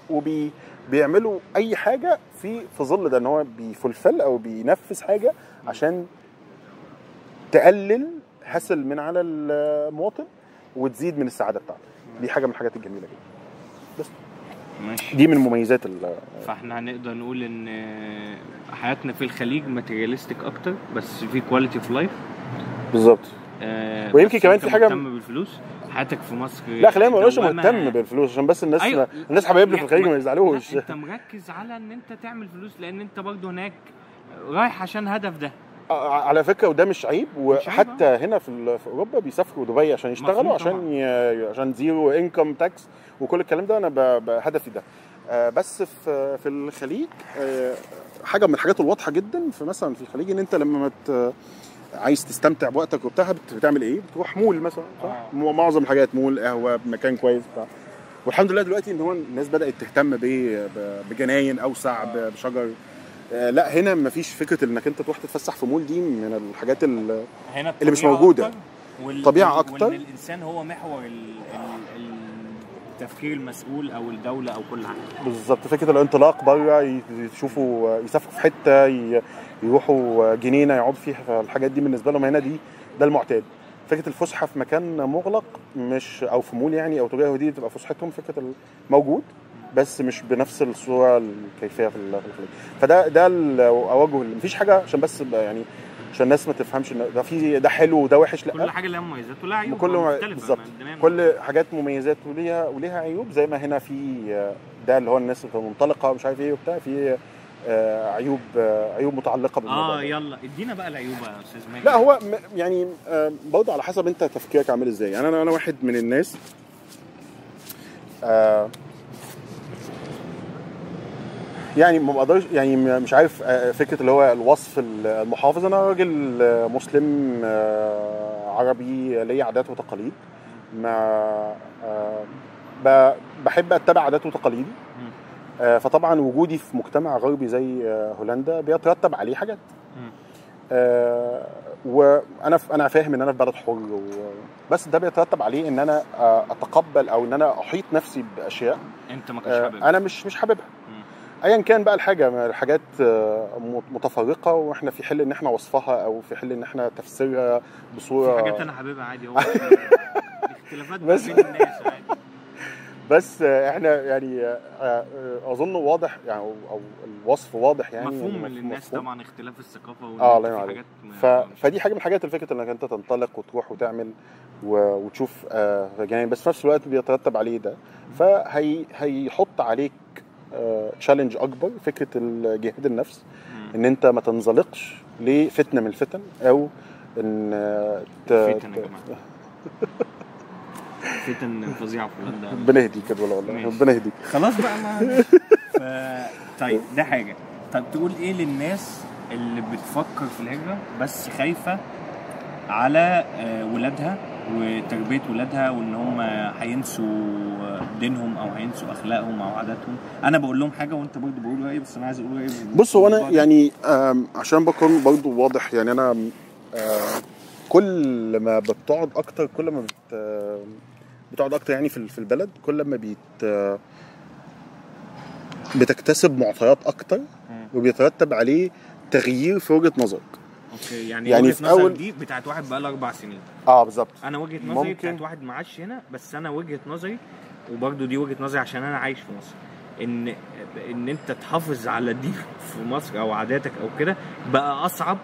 B: وبيعملوا اي حاجه في ظل ده، ان هو بيفلفل او بينفذ حاجه عشان تقلل هسل من على المواطن وتزيد من السعاده بتاعته. دي حاجه من الحاجات الجميله جدا. بس
A: ماشي.
B: دي من مميزات
A: فاحنا هنقدر نقول ان حياتنا في الخليج ماتيرياليستيك اكتر، بس في كواليتي اوف لايف.
B: بالظبط. ويمكن كمان في حاجه
A: مهتم بالفلوس. حياتك في مصر
B: لا خلينا ما نقولش مهتم بالفلوس عشان بس الناس
A: أيوة.
B: الناس حبايبنا في الخليج ما يزعلوش.
A: انت مركز على ان انت تعمل فلوس، لان انت برضو هناك رايح عشان هدف ده
B: على فكره، وده مش عيب. وحتى هنا في اوروبا بيسافروا دبي عشان يشتغلوا، عشان زيرو انكم تاكس وكل الكلام ده. انا هدفي ده. بس في الخليج حاجه من الحاجات الواضحه جدا مثلا في الخليج، ان انت لما عايز تستمتع بوقتك وبتاع بتعمل ايه؟ بتروح مول مثلا. معظم الحاجات مول، قهوه، مكان كويس بتاع. والحمد لله دلوقتي ان هو الناس بدات تهتم بجناين اوسع، بشجر. لا هنا مفيش فكره انك انت تروح تتفسح في مول. دي من الحاجات اللي مش موجوده. طبيعه اكتر،
A: وان الانسان هو محور التفكير المسؤول او الدوله او كل حاجه.
B: بالظبط. فكره الانطلاق بره، يشوفوا يسافروا في حته، يروحوا جنينه يقعدوا فيها. فالحاجات دي بالنسبه لهم هنا ده المعتاد. فكره الفسحه في مكان مغلق مش او في مول يعني او تجاره، دي تبقى فسحتهم فكره موجود بس مش بنفس الصوره الكيفيه في الخليج. فده اوجه مفيش حاجه عشان بس يعني عشان الناس ما تفهمش ان ده حلو وده وحش. لا،
A: كل حاجه لها مميزات ولها عيوب
B: بالظبط. كل حاجات مميزات وليها عيوب. زي ما هنا في ده اللي هو الناس المنطلقه مش عارف ايه وبتاع، في عيوب متعلقه بالموضوع.
A: يلا ادينا بقى العيوب يا استاذ ماجد.
B: لا هو يعني برضه على حسب انت تفكيرك عامل ازاي. يعني انا واحد من الناس يعني ما بقدرش، يعني مش عارف فكره اللي هو الوصف المحافظ. انا راجل مسلم عربي، ليا عادات وتقاليد، ما بحب اتبع عادات وتقاليدي. فطبعا وجودي في مجتمع غربي زي هولندا بيترتب عليه حاجات. وانا فاهم ان انا في بلد حر، بس ده بيترتب عليه ان انا اتقبل او ان انا احيط نفسي باشياء
A: انت ما كنتش حاببها.
B: انا مش حاببها. ايا كان بقى الحاجات متفرقه، واحنا في حل ان احنا وصفها او في حل ان احنا تفسيرها بصوره.
A: في حاجات انا حاببها عادي، هو اختلافات بين الناس عادي.
B: بس احنا يعني اظن واضح يعني، او الوصف واضح يعني،
A: مفهوم للناس طبعا اختلاف الثقافه
B: في حاجات فدي حاجه من الحاجات الفكره انك انت تنطلق وتروح وتعمل وتشوف يعني. بس في نفس الوقت بيترتب عليه ده، هيحط عليك تشالنج اكبر، فكره جهاد النفس. ان انت ما تنزلقش لفتنه من الفتن، او ان
A: فتن يا جماعه فتن فظيعه في هولندا.
B: ربنا يهديك كده والله، ربنا يهديك.
A: خلاص بقى طيب ده حاجه. طب تقول ايه للناس اللي بتفكر في الهجره بس خايفه على ولادها وتربيه ولادها، وان هم هينسوا دينهم او هينسوا اخلاقهم او عاداتهم؟ انا بقول لهم حاجه وانت برضه بقول رايي، بس انا عايز اقول رايي.
B: بص، هو انا يعني عشان بكون برضه واضح يعني، انا كل ما بتقعد اكتر، كل ما بتقعد اكتر يعني في البلد، كل ما بتكتسب معطيات اكتر، وبيترتب عليه تغيير في وجهه نظرك.
A: اوكي، يعني وجهه نظرك دي بتاعت واحد بقى له 4 سنين.
B: بالظبط.
A: انا وجهه نظري بتاعت واحد معاش هنا، بس انا وجهه نظري، وبرده دي وجهه نظري عشان انا عايش في مصر، ان انت تحافظ على الدين في مصر او عاداتك او كده بقى اصعب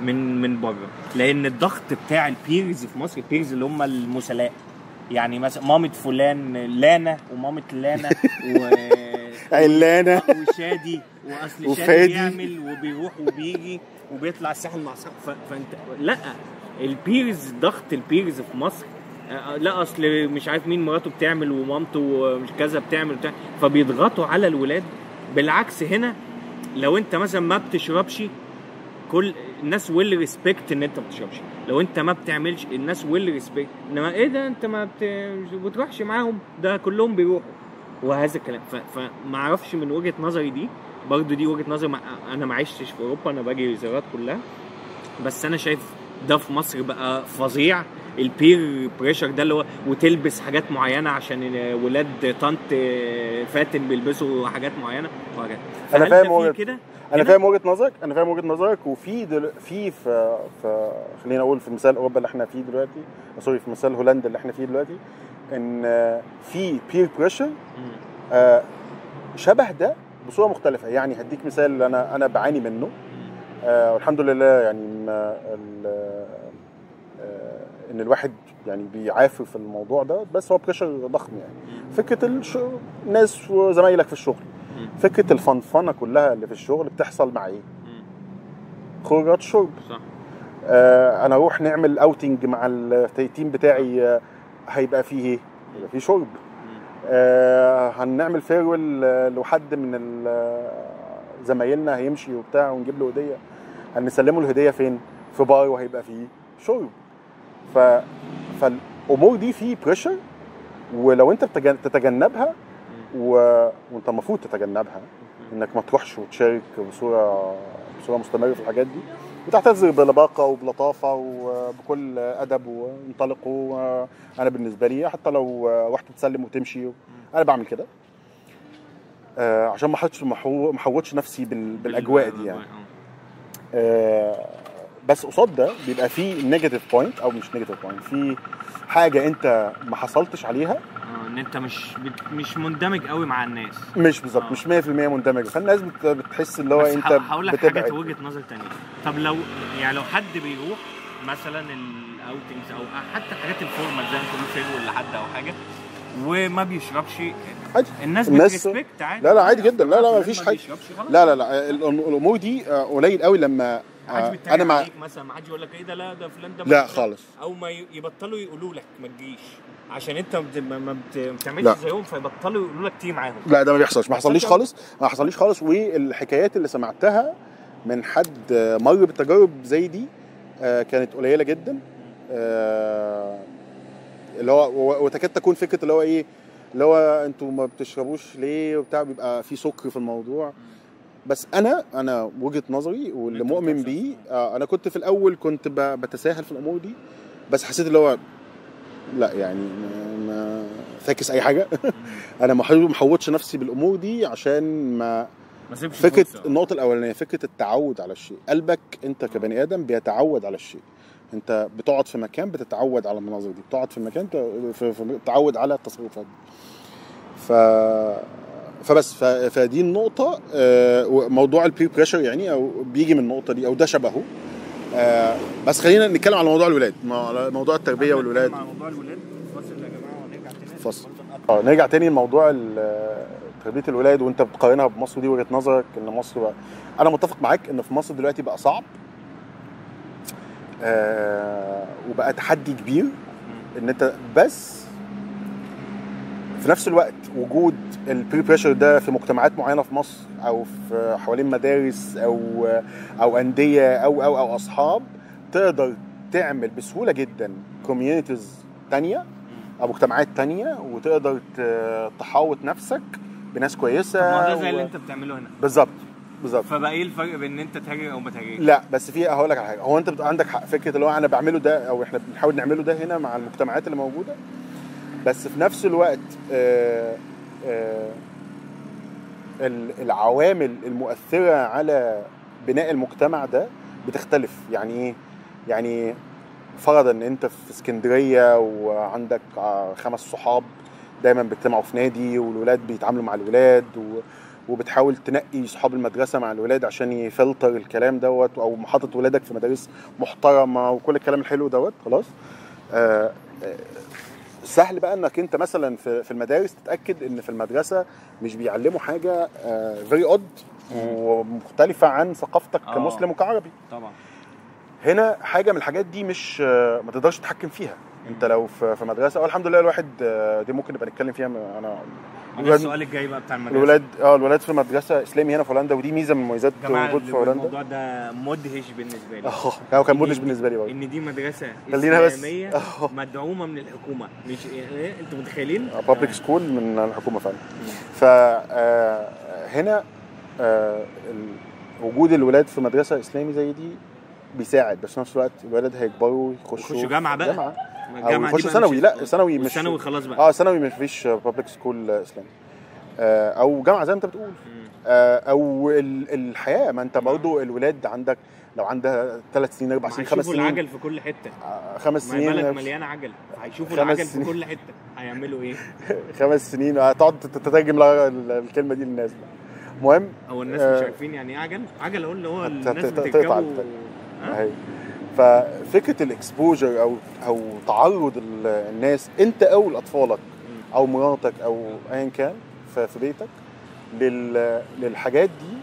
A: من بره، لان الضغط بتاع البيرز في مصر، البيرز اللي هم المسلاء، يعني مثلا مامة فلان لانا ومامة لانا
B: علانة
A: وشادي، واصل شادي بيعمل وبيروح وبيجي وبيطلع الساحل مع اصحابه. فانت لا، البيرز، ضغط البيرز في مصر، لا اصل مش عارف مين مراته بتعمل ومامته مش كذا بتعمل فبيضغطوا على الولاد. بالعكس هنا لو انت مثلا ما بتشربش، كل الناس ويل ريسبكت ان انت ما بتشربش. لو انت ما بتعملش الناس ويل ريسبكت، انما ايه ده انت ما بتروحش معاهم، ده كلهم بيروحوا وهذا الكلام. فما اعرفش من وجهة نظري دي برضو، دي وجهة نظر. انا ما عشتش في اوروبا، انا باجي زيارات كلها، بس انا شايف ده في مصر بقى فظيع. البير بريشر ده اللي هو وتلبس حاجات معينه عشان ولاد طنط فاتن بيلبسوا حاجات معينه وحاجات.
B: انا فاهم
A: كده،
B: انا فاهم وجهه نظرك. وفي في خلينا اقول في مثال اوروبا اللي احنا فيه دلوقتي، سوري، في مثال هولندا اللي احنا فيه دلوقتي، ان في بير بريشر شبه ده بصوره مختلفه. يعني هديك مثال انا بعاني منه، والحمد لله يعني ان الواحد يعني بيعافر في الموضوع ده، بس هو بريشر ضخم. يعني فكره الناس وزمايلك في الشغل، فكره الفنفنه كلها اللي في الشغل بتحصل مع ايه؟ خروجات شرب.
A: صح.
B: انا اروح نعمل اوتنج مع التيم بتاعي، هيبقى فيه ايه؟ هيبقى فيه شرب. هنعمل فيرويل لحد من زمايلنا هيمشي وبتاع ونجيب له هديه، هنسلمه الهديه فين؟ في بار وهيبقى فيه شرب. فالامور دي فيه بريشر، ولو انت تتجنبها وانت المفروض تتجنبها، انك ما تروحش وتشارك بصوره مستمره في الحاجات دي، وتعتذر بلباقه وبلطافه وبكل ادب وانطلقوا. انا بالنسبه لي حتى لو رحت تسلم وتمشي، انا بعمل كده عشان ما احوطش نفسي بالاجواء دي يعني. بس قصاد ده بيبقى فيه نيجاتيف بوينت، او مش نيجاتيف بوينت، في حاجه انت ما حصلتش عليها،
A: ان انت مش مندمج قوي مع الناس،
B: مش بالظبط، مش 100% مندمج، فالناس بتحس اللي هو انت
A: هقول لك حاجه وجهه نظر تانية. طب لو يعني لو حد بيروح مثلا الاوتنجز او حتى الحاجات الفورمال زي ما انت بتقول ولا حد او حاجه وما بيشربش،
B: عادي.
A: الناس بتريسبكت عادي.
B: لا عادي جدا، لا ما فيش حاجه. لا الامور دي قليل قوي لما
A: انا مع مثلا ما حدش يقول لك ايه ده، لا ده فلان ده
B: لا خالص،
A: او ما يبطلوا يقولوا لك ما تجيش عشان انت ما بتعملش زيهم، فيبطلوا يقولوا لك تيجي معاهم.
B: لا ده ما بيحصلش، ما حصليش خالص. والحكايات اللي سمعتها من حد مر بالتجارب زي دي كانت قليله جدا، اللي هو وتكاد تكون فكره اللي هو ايه، اللي هو انتوا ما بتشربوش ليه وبتاع، بيبقى في سكر في الموضوع. بس انا وجهه نظري واللي مؤمن بيه، انا كنت في الاول كنت بتساهل في الامور دي، بس حسيت اللي هو لا يعني ما فاكس اي حاجه. انا ما محوطش نفسي بالامور دي عشان ما فكره النقطه الاولانيه، فكره التعود على الشيء. قلبك انت كبني ادم بيتعود على الشيء. انت بتقعد في مكان بتتعود على المناظر دي، بتقعد في مكان بتتعود على التصرفات دي. فبس فدي النقطه. موضوع البير بريشر يعني او بيجي من النقطه دي، او ده شبهه. بس خلينا نتكلم على موضوع الولاد، موضوع التربيه والولاد.
A: موضوع الولاد فاصل يا جماعه ونرجع تاني.
B: فاصل. نرجع تاني لموضوع تربيه الولاد، وانت بتقارنها بمصر. دي وجهه نظرك ان مصر بقى، انا متفق معاك ان في مصر دلوقتي بقى صعب، وبقى تحدي كبير ان انت، بس في نفس الوقت وجود البير بريشر ده في مجتمعات معينه في مصر، او في حوالين مدارس او انديه او اصحاب، تقدر تعمل بسهوله جدا كوميونيتيز تانية او مجتمعات تانية، وتقدر تحاوط نفسك بناس كويسه.
A: ما ده زي اللي انت بتعمله هنا
B: بالظبط.
A: فبقى ايه الفرق بين ان انت تهاجر او ما تهاجرش؟
B: لا بس في، هقول لك على حاجه، هو انت بتبقى عندك حق، فكره اللي هو انا بعمله ده او احنا بنحاول نعمله ده هنا مع المجتمعات اللي موجوده، بس في نفس الوقت العوامل المؤثره على بناء المجتمع ده بتختلف. يعني ايه؟ يعني فرضا ان انت في اسكندريه وعندك 5 صحاب دايما بيجتمعوا في نادي، والولاد بيتعاملوا مع الولاد وبتحاول تنقي صحاب المدرسه مع الولاد عشان يفلتر الكلام دوت، او محطه ولادك في مدارس محترمه وكل الكلام الحلو دوت. خلاص سهل بقى انك انت مثلا في المدارس تتاكد ان في المدرسه مش بيعلموا حاجه فيري اود ومختلفه عن ثقافتك كمسلم وكعربي.
A: طبعا
B: هنا حاجه من الحاجات دي مش ما تقدرش تتحكم فيها. انت لو في مدرسه الحمد لله الواحد دي ممكن نبقى نتكلم فيها. انا
A: السؤال الجاي بقى بتاع المدرسه.
B: الولاد في مدرسه اسلامي هنا في هولندا، ودي ميزه من مميزات وجود في هولندا.
A: الموضوع ده مدهش بالنسبه لي.
B: هو كان مدهش بالنسبه لي برضه
A: ان دي مدرسه اسلاميه مدعومه من الحكومه. مش انتوا متخيلين
B: بابليك سكول من الحكومه فعلا. فهنا وجود الولاد في مدرسه اسلامي زي دي بيساعد، بس في نفس الوقت الولاد هيكبروا يخشوا
A: جامعه بقى،
B: او يخشوا ثانوي. لا ثانوي مش
A: ثانوي خلاص بقى.
B: ثانوي ما فيش بابليك سكول اسلامي، او جامعه زي ما انت بتقول. او الحياه، ما انت برضه الولاد عندك لو عندها 3 سنين 4 سنين 5 سنين
A: هيشوفوا العجل في كل حته.
B: 5 سنين
A: بلد مليانه عجل، هيشوفوا العجل في كل حته، هيعملوا ايه؟
B: 5 سنين هتقعد تترجم الكلمه دي للناس بقى. المهم
A: هو الناس مش عارفين يعني ايه عجل. عجل اللي هو الناس بتركبه.
B: ففكره الاكسبوجر او تعرض الناس انت او لاطفالك او مراتك او ايا كان في بيتك للحاجات دي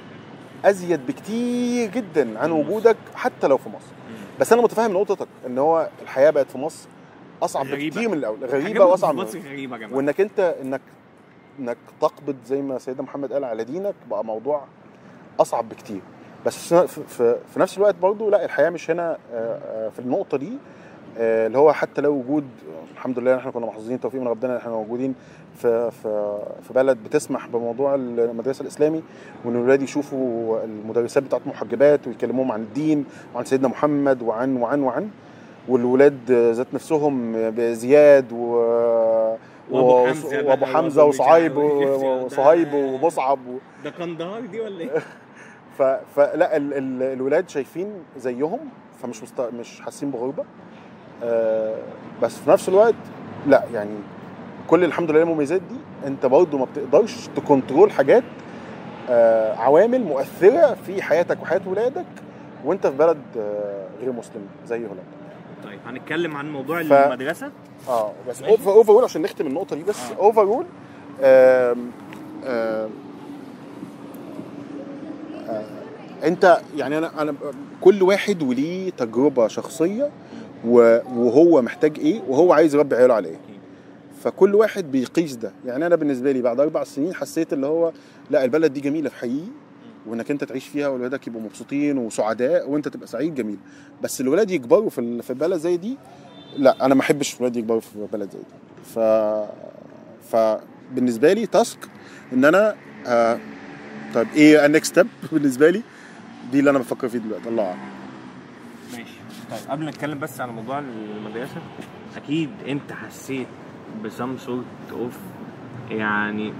B: ازيد بكتير جدا عن وجودك حتى لو في مصر. بس انا متفاهم نقطتك ان هو الحياه بقت في مصر اصعب بكتير من الاول، غريبه واصعب من
A: الاول،
B: وانك انك تقبض زي ما سيدنا محمد قال على دينك بقى موضوع اصعب بكتير. بس في نفس الوقت برضو لا، الحياه مش هنا في النقطه دي اللي هو حتى لو وجود الحمد لله احنا كنا محظوظين توفيق من ربنا ان احنا موجودين في بلد بتسمح بموضوع المدرسه الاسلامي، وان الولاد يشوفوا المدرسات بتاعت محجبات ويكلموهم عن الدين وعن سيدنا محمد وعن والولاد ذات نفسهم بزياد وابو حمزه وصهيب ومصعب
A: ده قندهار دي ولا ايه؟
B: فلا الولاد شايفين زيهم، فمش مش حاسين بغربه. بس في نفس الوقت لا يعني كل الحمد لله المميزات دي انت برضه ما بتقدرش تكنترول حاجات عوامل مؤثره في حياتك وحياه ولادك وانت في بلد غير مسلم زي هولندا.
A: طيب هنتكلم عن موضوع المدرسه.
B: بس اوفرول عشان نختم النقطه دي بس. اوفرول انت يعني انا كل واحد وليه تجربه شخصيه وهو محتاج ايه وهو عايز يربي عياله على ايه. فكل واحد بيقيس ده. يعني انا بالنسبه لي بعد 4 سنين حسيت اللي هو لا البلد دي جميله في حقيقي، وانك انت تعيش فيها واولادك يبقوا مبسوطين وسعداء وانت تبقى سعيد جميل. بس الولاد يكبروا في بلد زي دي لا، انا ما احبش الولاد يكبروا في بلد زي دي. فبالنسبه لي تاسك ان انا طيب ايه النكست ستيب بالنسبه لي دي اللي انا بفكر فيه دلوقتي. الله اعلم.
A: ماشي. طيب قبل ما نتكلم بس على موضوع المدرسه، اكيد انت حسيت بسم سورت اوف يعني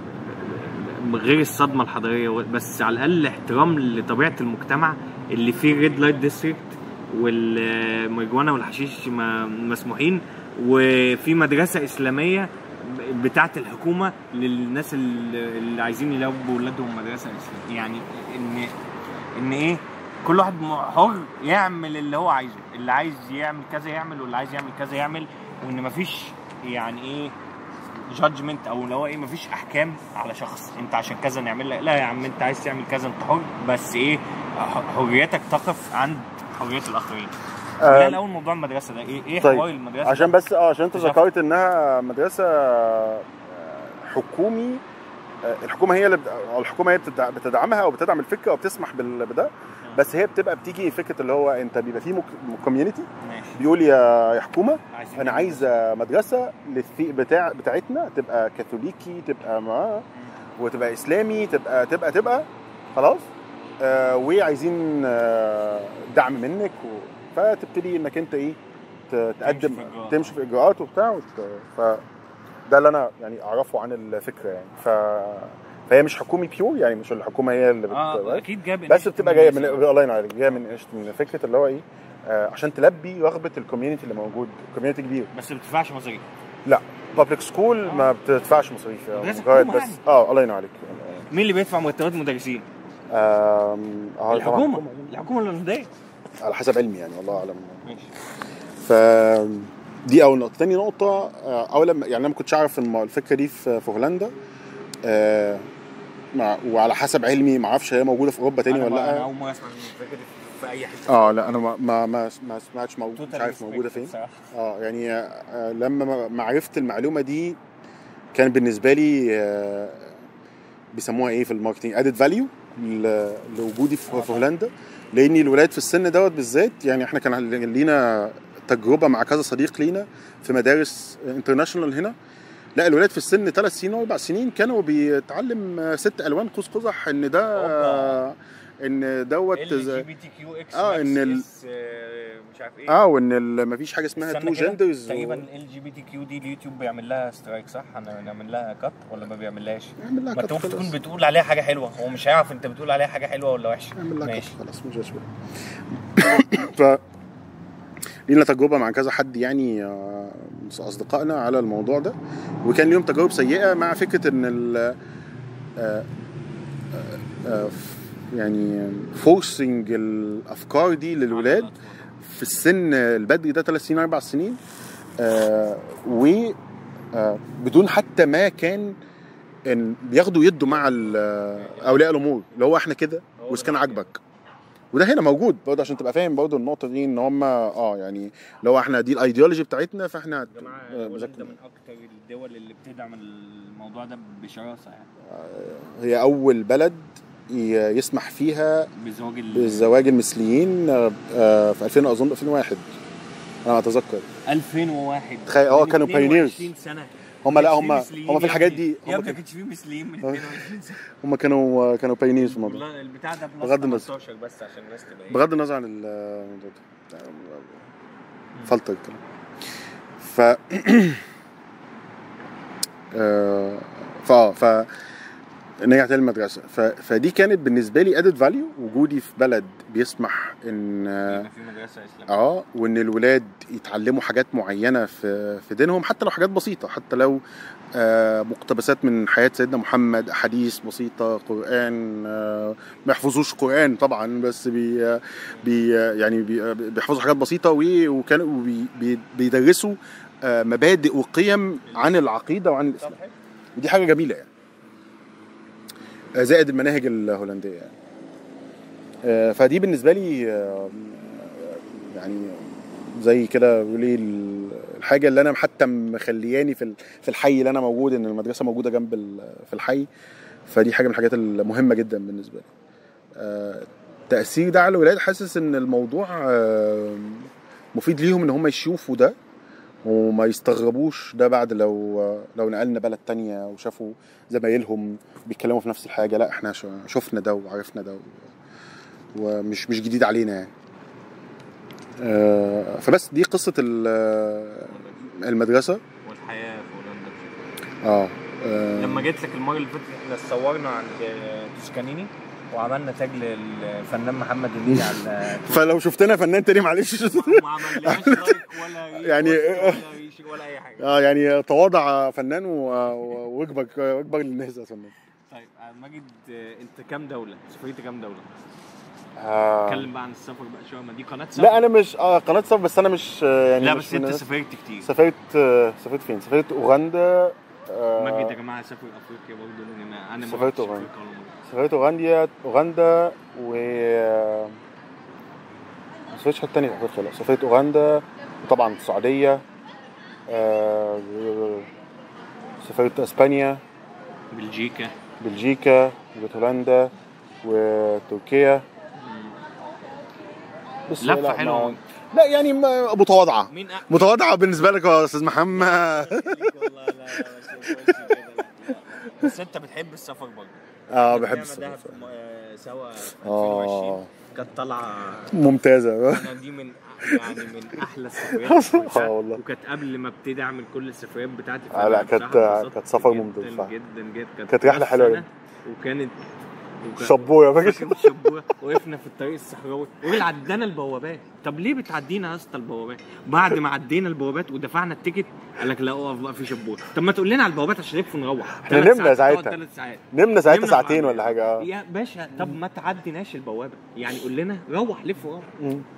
A: غير الصدمه الحضاريه، بس على الاقل احترام لطبيعه المجتمع اللي فيه ريد لايت ديستريكت والماريجوانا والحشيش مسموحين، وفي مدرسه اسلاميه بتاعه الحكومه للناس اللي عايزين يلعبوا ولادهم مدرسه اسلاميه. يعني ان ايه، كل واحد حر يعمل اللي هو عايزه، اللي عايز يعمل كذا يعمل واللي عايز يعمل كذا يعمل، وان مفيش يعني ايه جادجمنت او اللي هو ايه مفيش احكام على شخص انت عشان كذا نعمل لك. لا يا عم، انت عايز تعمل كذا انت حر، بس ايه حريتك تقف عند حريه الاخرين. لا الاول موضوع المدرسه ده ايه
B: طيب.
A: حوار المدرسه
B: عشان بس عشان انت ذكرت انها مدرسه حكومي، الحكومه هي بتدعمها او بتدعم الفكره او بتسمح بده، بس هي بتيجي فكره اللي هو انت بيبقى فيه كوميونتي بيقول يا حكومه انا عايز مدرسه بتاعتنا تبقى كاثوليكي، تبقى وتبقى اسلامي، تبقى خلاص وعايزين دعم منك فتبتدي انك انت ايه تقدم تمشي في اجراءات وبتاع فده اللي انا يعني اعرفه عن الفكره يعني. فهي مش حكومي بيور، يعني مش الحكومه هي اللي
A: اكيد جايه
B: بس بتبقى جايه من الله ينور عليك، جايه من فكره اللي هو ايه عشان تلبي رغبه الكوميونتي اللي موجود. كوميونتي كبير
A: بس ما بتدفعش مصاريف.
B: لا بابليك سكول ما بتدفعش مصاريف مجرد بس الله ينور عليك.
A: مين اللي بيدفع مرتبات المدرسين؟ الحكومه الهولنديه
B: على حسب علمي يعني، والله اعلم.
A: ماشي.
B: ف دي اول نقطه. تاني نقطه، يعني انا ما كنتش اعرف الفكره دي في هولندا، وعلى حسب علمي ما اعرفش هي موجوده في اوروبا تاني ولا لا.
A: انا اول مره اسمع الفكره دي في اي حته.
B: لا انا ما سمعتش، مش عارف موجوده فين. يعني لما عرفت المعلومه دي كان بالنسبه لي بيسموها ايه في الماركتنج ادد فاليو لوجودي في هولندا، لان الولاد في السن دوت بالذات. يعني احنا كان لينا تجربه مع كذا صديق لينا في مدارس انترناشونال هنا. لا الولاد في السن 3 سنين و4 سنين كانوا بيتعلم 6 الوان قوس قزح، ان ده ان دوت
A: LGBTQX
B: ان
A: مش عارف ايه،
B: وان مفيش حاجه اسمها تو جندرز.
A: تقريبا LGBTQ دي اليوتيوب بيعمل لها سترايك، صح؟ هنعمل لها كات ولا ما بيعملهاش؟
B: يعمل لها كات.
A: ممكن تكون بتقول عليها حاجه حلوه، هو مش هيعرف انت بتقول عليها حاجه حلوه ولا وحشه.
B: يعمل لها كات خلاص، مش مشكله. ف لينا تجربه مع كذا حد يعني اصدقائنا على الموضوع ده، وكان ليهم تجارب سيئه مع فكره ان يعني فورسنج الافكار دي للولاد في السن البدري ده 3 سنين 4 سنين، و بدون حتى ما كان ان بياخدوا يدوا مع اولياء الامور، اللي هو احنا كده واذا كان عاجبك. وده هنا موجود برضه عشان تبقى فاهم برضه النقطه دي، ان هم يعني لو احنا دي الايديولوجي بتاعتنا، فاحنا
A: يا جماعه هولندا من اكتر الدول اللي بتدعم الموضوع ده بشراسه يعني.
B: هي اول بلد يسمح فيها بالزواج المثليين في 2000 اظن 2001 انا اتذكر
A: 2001.
B: تخيل كانوا بايونيرز هم. لا هم في الحاجات دي
A: يا ابني ما كانش فيه مثليين من 22 سنه.
B: هم كانوا بايونيرز في الموضوع.
A: البتاع ده بغض النظر بس عشان الناس تبقى
B: بغض النظر عن الموضوع ده فلتر الكلام. ف نرجع تاني المدرسه. فدي كانت بالنسبه لي ادد فاليو، وجودي في بلد بيسمح ان
A: في مدرسه اسلاميه
B: وان الولاد يتعلموا حاجات معينه في دينهم، حتى لو حاجات بسيطه، حتى لو مقتبسات من حياه سيدنا محمد، احاديث بسيطه، قران. ما يحفظوش قران طبعا، بس يعني بيحفظوا حاجات بسيطه، وكانوا بيدرسوا مبادئ وقيم عن العقيده وعن الاسلام. ودي حاجه جميله يعني، زائد المناهج الهولنديه يعني. فدي بالنسبه لي يعني زي كده ليه الحاجه اللي انا حتى مخلياني في الحي اللي انا موجود، ان المدرسه موجوده جنب في الحي. فدي حاجه من الحاجات المهمه جدا بالنسبه لي. التاثير ده على الولاد، حاسس ان الموضوع مفيد ليهم ان هم يشوفوا ده وما يستغربوش ده بعد لو نقلنا بلد تانية وشافوا زمايلهم بيتكلموا في نفس الحاجة. لا احنا شفنا ده وعرفنا ده ومش جديد علينا يعني. فبس دي قصة المدرسة
A: والحياة في هولندا. لما جيت لك المرة اللي فاتت احنا صورنا عند توسكانيني وعملنا تاج للفنان محمد هنيدي على
B: فلو شفتنا فنان تاني معلش
A: ما عملناش لايك ولا
B: يعني
A: ولا اي حاجه.
B: يعني تواضع فنان واكبر للناس يا فنان.
A: طيب ماجد، انت كام دوله سافرت؟ كام دوله؟ اتكلم بقى عن السفر بقى شويه. ما دي قناه سفر.
B: لا انا مش قناه سفر، بس انا مش يعني
A: لا بس انت سافرت كتير.
B: سافرت فين؟ سافرت اوغندا.
A: ماجد يا جماعه سافر افريقيا برضه، لان انا
B: سافرت اوغندا و ما سافرتش حته ثانيه في افريقيا. لا سافرت اوغندا وطبعا السعوديه. سافرت اسبانيا، بلجيكا وهولندا وتركيا.
A: بس لفه حلوه.
B: لا يعني متواضعه بالنسبه لك يا استاذ محمد.
A: والله لا بس انت بتحب السفر برضه.
B: بحب السفر
A: سوا 2020 كانت طلعه
B: ممتازه.
A: انا دي من احلى السفريات
B: والله.
A: وكانت قبل ما ابتدي اعمل كل السفريات بتاعتي.
B: لا كانت سفر ممتاز
A: جدا
B: كانت رحله حلوه.
A: وكانت
B: شبوره فاكر
A: شبوره. وقفنا في الطريق الصحراوي وقال عدينا البوابات. طب ليه بتعدينا يا اسطى البوابات؟ بعد ما عدينا البوابات ودفعنا التيكت قال لك لا اقف بقى في شبوره. طب ما تقول لنا على البوابات عشان نلف ونروح.
B: احنا نمنا ساعتها،
A: نمنا
B: ساعتين ولا حاجه.
A: يا باشا طب ما تعديناش البوابه يعني، قول لنا روح لف وروح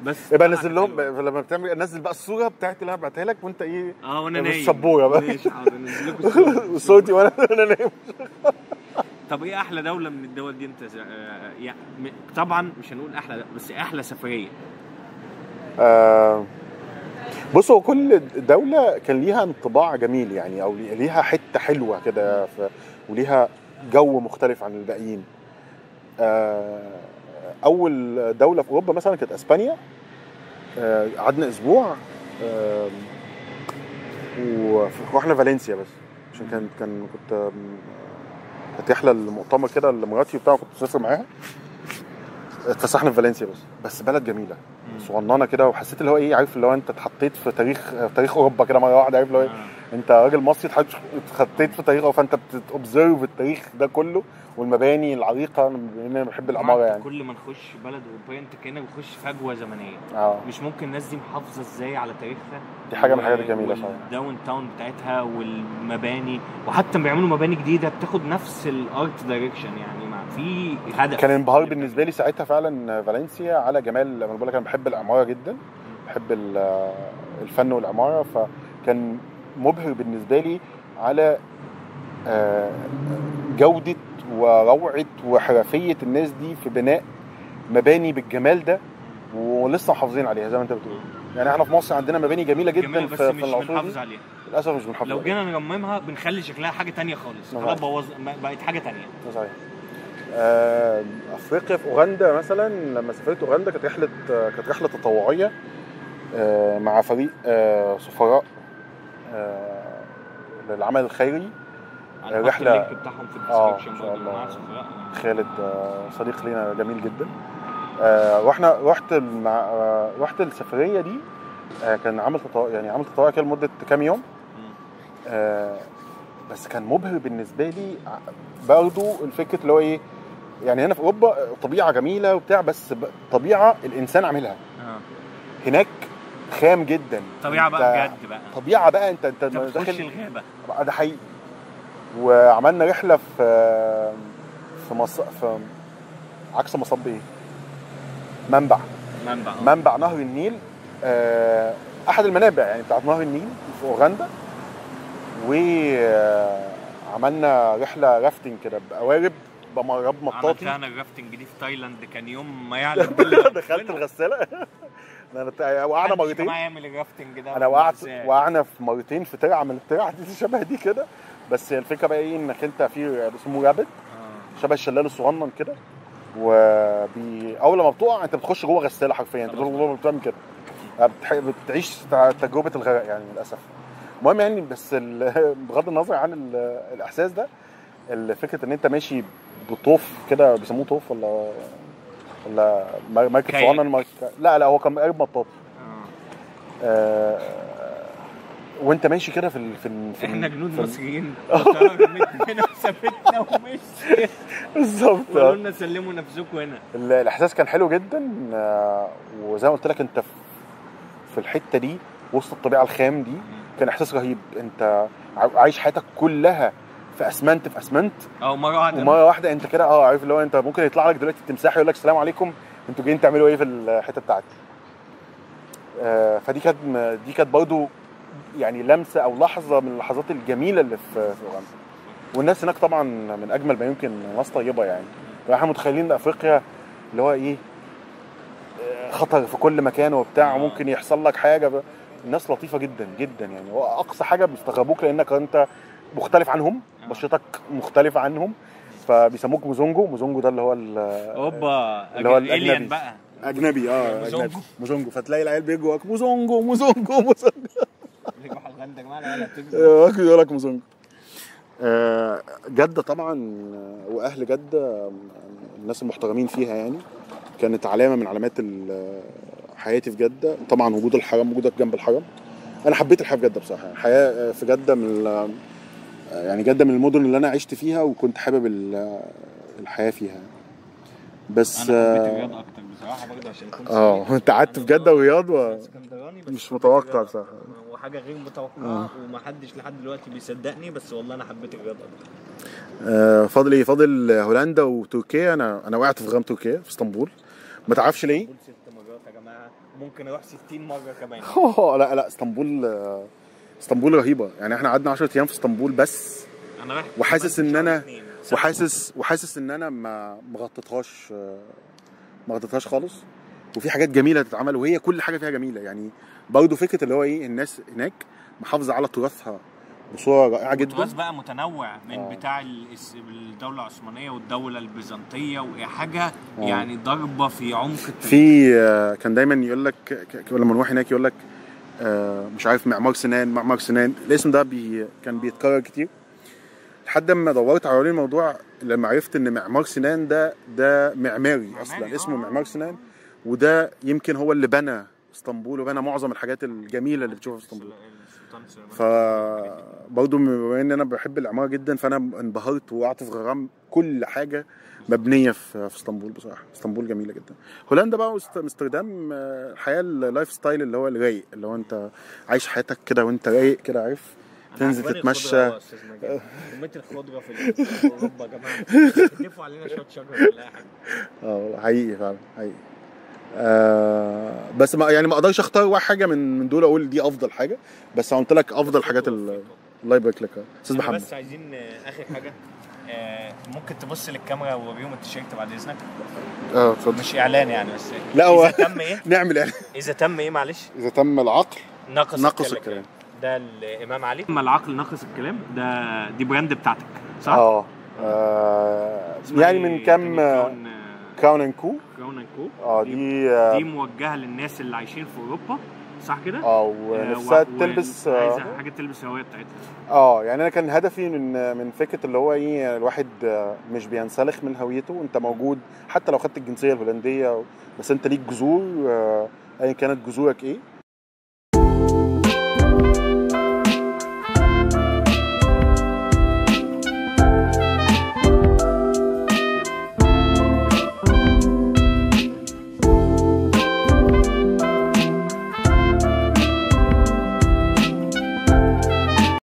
A: بس.
B: يبقى نزل لهم لما بتعمل نزل بقى الصوره بتاعت اللي انا بعتها لك وانت ايه
A: وانا نايم
B: الشبوره بقى.
A: ماشي حاضر ننزل لكم الصوره
B: صوتي وانا نايم.
A: طب ايه احلى دوله من الدول دي انت يعني طبعا مش هنقول احلى بس احلى سفريه؟
B: بص هو كل دولة كان ليها انطباع جميل يعني، او ليها حتة حلوة كده وليها جو مختلف عن الباقيين. اول دولة في اوروبا مثلا كانت اسبانيا. قعدنا اسبوع ورحنا فالنسيا بس عشان كنت رحلة المؤتمر كده لمراتي وبتاع، كنت مسافر معاها. اتفسحنا في فالنسيا بس بلد جميله صغننه كده، وحسيت اللي هو ايه، عارف اللي هو انت اتحطيت في تاريخ اوروبا كده مره واحده، عارف اللي هو انت راجل مصري اتحطيت في تاريخ، فانت بتوبزرف التاريخ ده كله والمباني العريقه. انا بحب العماره يعني.
A: كل ما نخش بلد اوروبيه انت كانك بتخش فجوه زمنيه. مش ممكن الناس دي محافظه ازاي على تاريخها.
B: دي حاجه من الحاجات الجميله صحيح.
A: الداون تاون بتاعتها والمباني، وحتى بيعملوا مباني جديده بتاخد نفس الارت دايركشن يعني، ما في هدف.
B: كان انبهار بالنسبه لي ساعتها فعلا فالنسيا على جمال. انا بقول لك انا بحب العماره جدا، بحب الفن والعماره، فكان مبهر بالنسبه لي على جوده وروعه وحرفيه الناس دي في بناء مباني بالجمال ده، ولسه محافظين عليها زي ما انت بتقول. يعني احنا في مصر عندنا مباني جميله جدا
A: في العصور دي
B: للاسف مش بنحافظ
A: لو جينا نرممها بنخلي شكلها حاجه تانية خالص، خلاص بقت حاجه تانية.
B: صحيح. افريقيا في اوغندا مثلا، لما سافرت اوغندا كانت رحله تطوعيه مع فريق سفراء للعمل الخيري.
A: رحله اللينك بتاعهم في الديسكربشن برضه.
B: خالد صديق لينا جميل جدا. رحت السفريه دي. كان عمل تطوعي كده لمده كام يوم. بس كان مبهر بالنسبه لي برضه الفكره اللي هو ايه، يعني هنا في اوروبا طبيعه جميله وبتاع، بس طبيعه الانسان عاملها. هناك خام جدا،
A: طبيعه بقى بجد بقى،
B: طبيعه بقى انت
A: داخل الغابه
B: ده حقيقي. وعملنا رحله في عكس مصب ايه، منبع نهر النيل. احد المنابع يعني بتاعت نهر النيل في اوغندا. وعملنا رحله رافتنج كده بقوارب بمراب مطاطي.
A: عملنا الرافتنج دي في تايلاند، كان يوم ما يعلم
B: دخلت الغساله. وقعنا مرتين.
A: ما يعمل الرافتنج ده.
B: انا وقعنا في مرتين في ترعه من الترع دي شبه دي كده. بس الفكره بقى ايه، انك انت في اسمه رابط شبه الشلال الصغنن كده، اول لما بتقع انت بتخش جوه غساله حرفيا، انت بتعمل كده بتعيش تجربه الغرق يعني للاسف. المهم يعني، بس بغض النظر عن الاحساس ده، الفكره ان انت ماشي بطوف كده، بيسموه طوف ولا مركب صغنن. لا هو كان قارب مطاطي. وانت ماشي كده في
A: احنا جنود مصريين هنا سابتنا ومشي بالظبط. قالوا سلموا نفسكم هنا.
B: الاحساس كان حلو جدا. وزي ما قلت لك انت في الحته دي وسط الطبيعه الخام دي، كان احساس رهيب. انت عايش حياتك كلها في اسمنت مره واحده انت كده عارف اللي هو انت ممكن يطلع لك دلوقتي التمساح يقول لك السلام عليكم، انتوا جايين تعملوا ايه في الحته بتاعتي. فدي كانت برضو يعني لمسه او لحظه من اللحظات الجميله اللي في اوغندا. والناس هناك طبعا من اجمل ما يمكن، ناس طيبه يعني. احنا متخيلين ان افريقيا اللي هو ايه، خطر في كل مكان وبتاع، وممكن يحصل لك حاجه. الناس لطيفه جدا جدا يعني. واقصى حاجه بيستغربوك لانك انت مختلف عنهم، بشرتك مختلفه عنهم، فبيسموك موزونجو ده اللي هو
A: اللي هو الاجنبي بقى،
B: اجنبي. موزونجو. فتلاقي العيال بيجوا وراك موزونجو بيجوا على الغنده يا جماعه، يقول لك موزونجو. جده طبعا، واهل جده الناس المحترمين فيها يعني. كانت علامه من علامات حياتي في جده. طبعا وجود الحرم، وجودك جنب الحرم. انا حبيت الحياه في جده بصراحه. الحياه في جده جده من المدن اللي انا عشت فيها، وكنت حابب الحياه فيها. بس
A: انا حبيت الرياض اكتر بصراحه برضه عشان كنت
B: انت قعدت في جده ورياض
A: اسكندراني، بس
B: مش
A: حبيت
B: متوقع
A: الرياض
B: بصراحه.
A: أكتر. وحاجه غير متوقعه ومحدش لحد دلوقتي بيصدقني، بس والله انا حبيت الرياض اكتر.
B: فاضل ايه؟ فاضل هولندا وتركيا. انا وقعت في غرام تركيا في اسطنبول، ما تعرفش ليه.
A: اسطنبول 6 مرات يا جماعه، ممكن اروح 60 مره كمان.
B: لا اسطنبول رهيبه يعني. احنا قعدنا 10 ايام في اسطنبول بس،
A: انا رحت
B: وحاسس ان انا
A: وحاسس
B: وحاسس ان انا ما غطيتهاش خالص. وفي حاجات جميله تتعمل، وهي كل حاجه فيها جميله يعني. برضه فكره اللي هو ايه، الناس هناك محافظه على تراثها بصوره رائعه جدا.
A: تراث بقى متنوع من بتاع الدوله العثمانيه والدوله البيزنطيه، وحاجه يعني ضربه في عمق
B: في كان دايما يقول لك لما نروح هناك يقول لك مش عارف معمار سنان. الاسم ده كان بيتكرر كتير لحد ما دورت على الموضوع، لما عرفت ان معمار سنان ده معماري اصلا اسمه معمار سنان، وده يمكن هو اللي بنى اسطنبول وبنى معظم الحاجات الجميله اللي بتشوفها في اسطنبول. فبرضه بما ان انا بحب العماره جدا، فانا انبهرت وقعت في غرام كل حاجه مبنيه في اسطنبول. بصراحه اسطنبول جميله جدا. هولندا بقى وامستردام، الحياه اللايف ستايل اللي هو الرايق، اللي هو انت عايش حياتك كده وانت رايق كده، عارف، تنزل تتمشى.
A: كمية الخضرة في اوروبا يا جماعه، تضيفوا علينا شويه شجر ولا حاجه.
B: حقيقي فعلا حقيقي. بس ما يعني ما اقدرش اختار واحد حاجه من دول اقول دي افضل حاجه، بس قلت لك افضل حاجات. الله يبارك لك استاذ محمد.
A: بس عايزين اخر حاجه، ممكن تبص للكاميرا ووريهم التيشيرت بعد اذنك.
B: اتفضل.
A: مش اعلان يعني، بس
B: لا هو
A: اذا تم ايه
B: نعمل اعلان.
A: اذا تم ايه معلش،
B: اذا تم العقل
A: نقص الكلام. ده الامام علي. اما العقل نقص الكلام، دي براند بتاعتك صح؟
B: يعني من كام كراون اند كو.
A: دي موجهه للناس اللي عايشين في اوروبا صح كده؟
B: ونفسها تلبس
A: عايزه حاجه تلبس الهويه بتاعتها.
B: يعني انا كان هدفي من فكره اللي هو ايه، الواحد مش بينسلخ من هويته، وانت موجود حتى لو خدت الجنسيه الهولنديه، بس انت ليك جذور ايا كانت جذورك ايه.